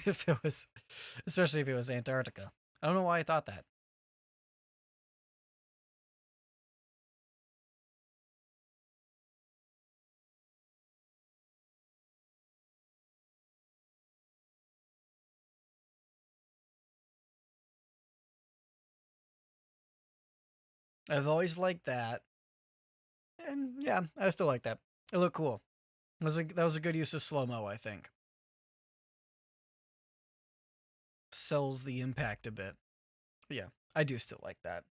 if it was, especially if it was Antarctica. I don't know why I thought that. I've always liked that. And yeah, I still like that. It looked cool. That was a good use of slow-mo, I think. Sells the impact a bit. But yeah, I do still like that.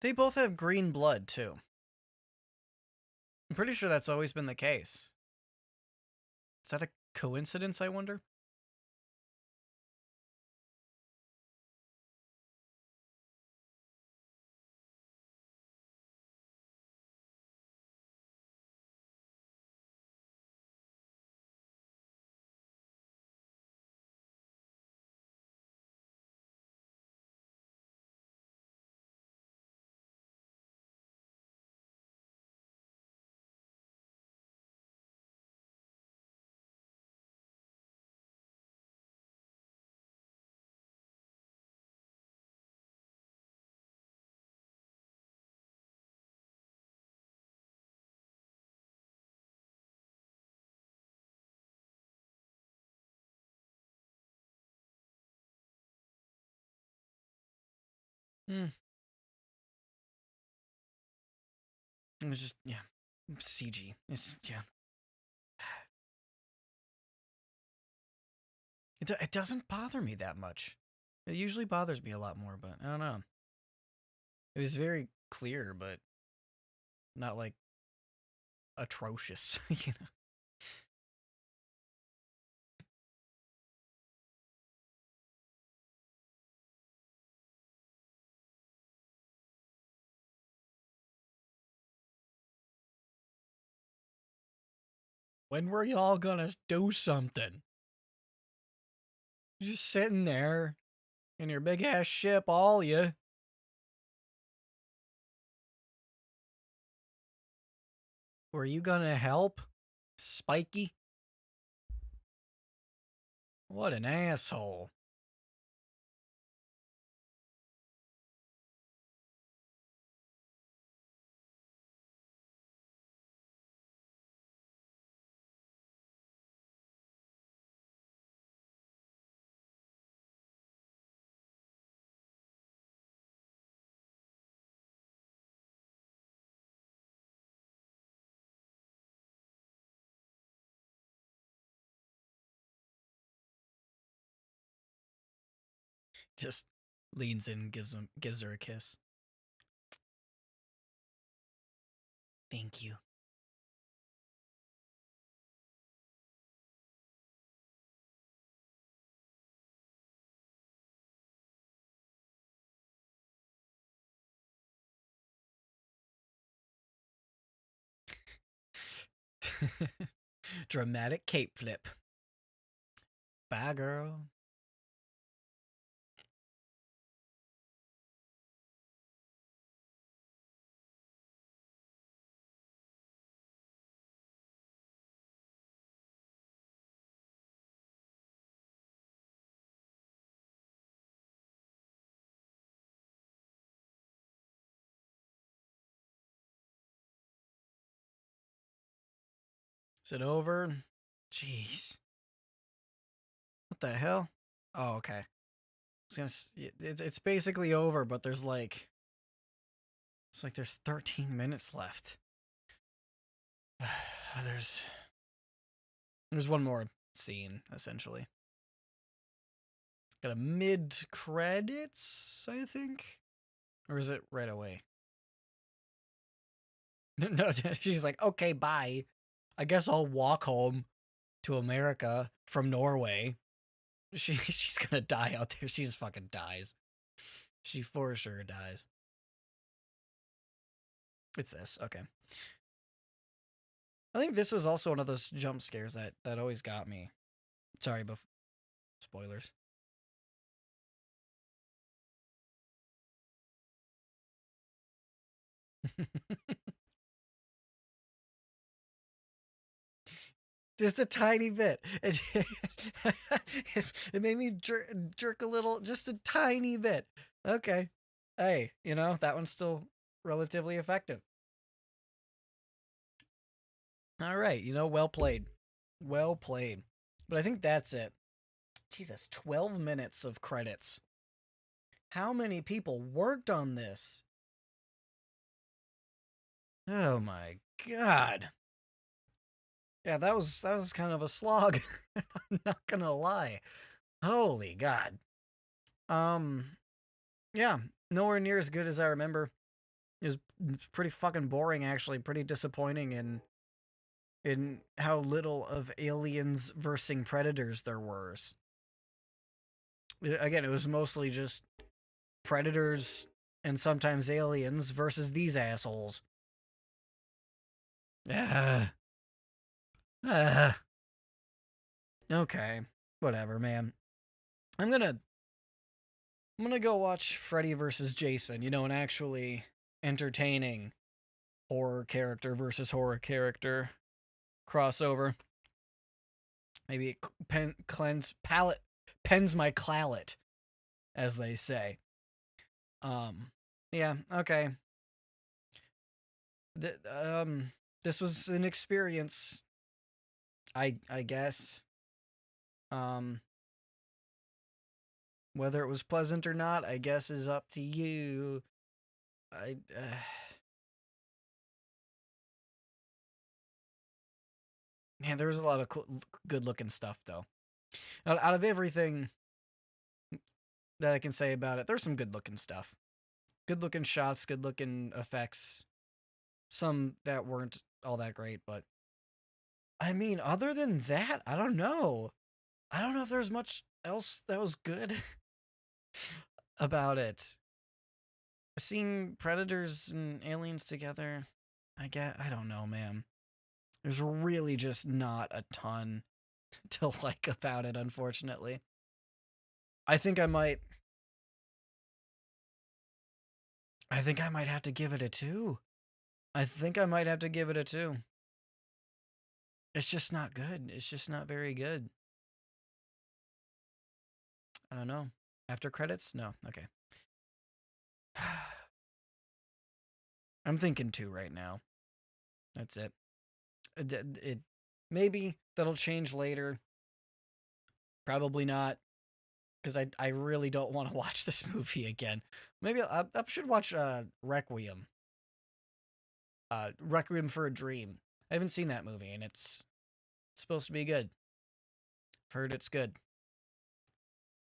They both have green blood too. I'm pretty sure that's always been the case. Is that a coincidence, I wonder? Hmm. It was just yeah, CG. It's yeah. It doesn't bother me that much. It usually bothers me a lot more, but I don't know. It was very clear, but not like atrocious. You know. When were y'all gonna do something? You're just sitting there in your big ass ship, all you. Were you gonna help, Spiky? What an asshole. Just leans in, gives her a kiss. Thank you. Dramatic cape flip. Bye, girl. Is it over? Jeez. What the hell? Oh, okay. It's basically over, but there's like... It's like there's 13 minutes left. There's one more scene, essentially. Got a mid-credits, I think? Or is it right away? No, she's like, okay, bye. I guess I'll walk home to America from Norway. She's gonna die out there. She just fucking dies. She for sure dies. It's this, okay. I think this was also one of those jump scares that always got me. Sorry, but spoilers. Just a tiny bit. It made me jerk a little, just a tiny bit. Okay. Hey, you know, that one's still relatively effective. All right, you know, well played. Well played. But I think that's it. Jesus, 12 minutes of credits. How many people worked on this? Oh my god. Yeah, that was kind of a slog. I'm not gonna lie. Holy god. Yeah, nowhere near as good as I remember. It was pretty fucking boring, actually. Pretty disappointing in how little of aliens versus predators there was. Again, it was mostly just predators and sometimes aliens versus these assholes. Ah. Okay, whatever, man. I'm gonna go watch Freddy versus Jason. You know, an actually entertaining horror character versus horror character crossover. Maybe it pens my clallet, as they say. Yeah, okay. This was an experience, I guess. Whether it was pleasant or not, I guess is up to you. Man, there was a lot of cool, good-looking stuff, though. Out of everything that I can say about it, there's some good-looking stuff. Good-looking shots, good-looking effects. Some that weren't all that great, but... I mean, other than that, I don't know. I don't know if there's much else that was good about it. Seeing predators and aliens together, I don't know, man. There's really just not a ton to like about it, unfortunately. I think I might have to give it a 2. I think I might have to give it a 2. It's just not good. It's just not very good. I don't know. After credits? No. Okay. I'm thinking 2 right now. That's it. Maybe that'll change later. Probably not, because I really don't want to watch this movie again. Maybe I should watch Requiem. Requiem for a Dream. I haven't seen that movie, and it's supposed to be good. I've heard it's good.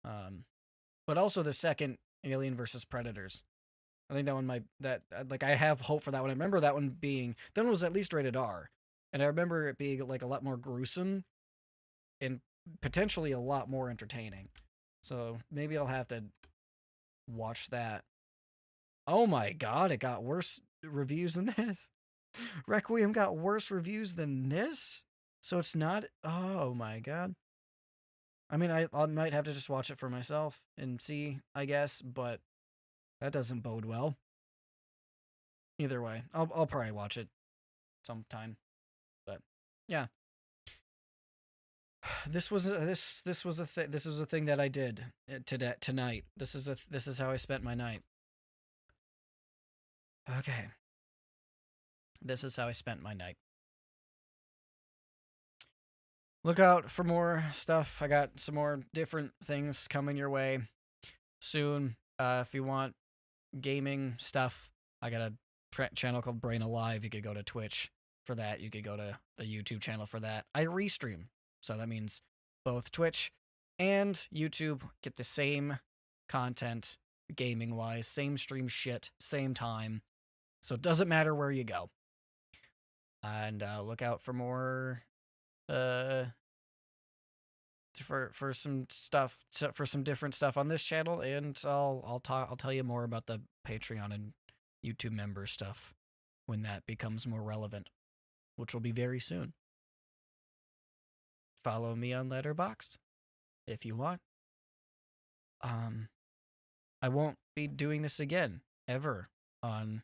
But also the second Alien versus Predators. I think that one might like I have hope for that one. I remember that one was at least rated R, and I remember it being like a lot more gruesome and potentially a lot more entertaining. So maybe I'll have to watch that. Oh my god, it got worse reviews than this. Requiem got worse reviews than this? So it's not. Oh my god. I mean, I might have to just watch it for myself and see, I guess, but that doesn't bode well. Either way, I'll probably watch it sometime. But yeah, this was a thing that I did tonight. This is how I spent my night. Okay, this is how I spent my night. Look out for more stuff. I got some more different things coming your way soon. If you want gaming stuff, I got a channel called Brain Alive. You could go to Twitch for that. You could go to the YouTube channel for that. I restream, so that means both Twitch and YouTube get the same content gaming wise, same stream shit, same time. So it doesn't matter where you go. And look out for more for some stuff, for some different stuff on this channel, and I'll tell you more about the Patreon and YouTube member stuff when that becomes more relevant, which will be very soon. Follow me on Letterboxd if you want. I won't be doing this again ever on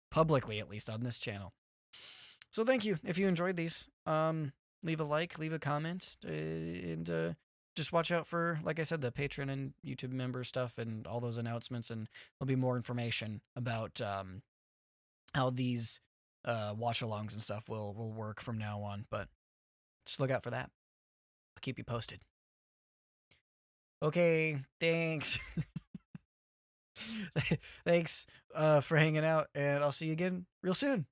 publicly, at least on this channel. So thank you if you enjoyed these. Leave a like, leave a comment, and just watch out for, like I said, the Patreon and YouTube member stuff and all those announcements, and there'll be more information about how these watch-alongs and stuff will work from now on. But just look out for that. I'll keep you posted. Okay, thanks. Thanks for hanging out, and I'll see you again real soon.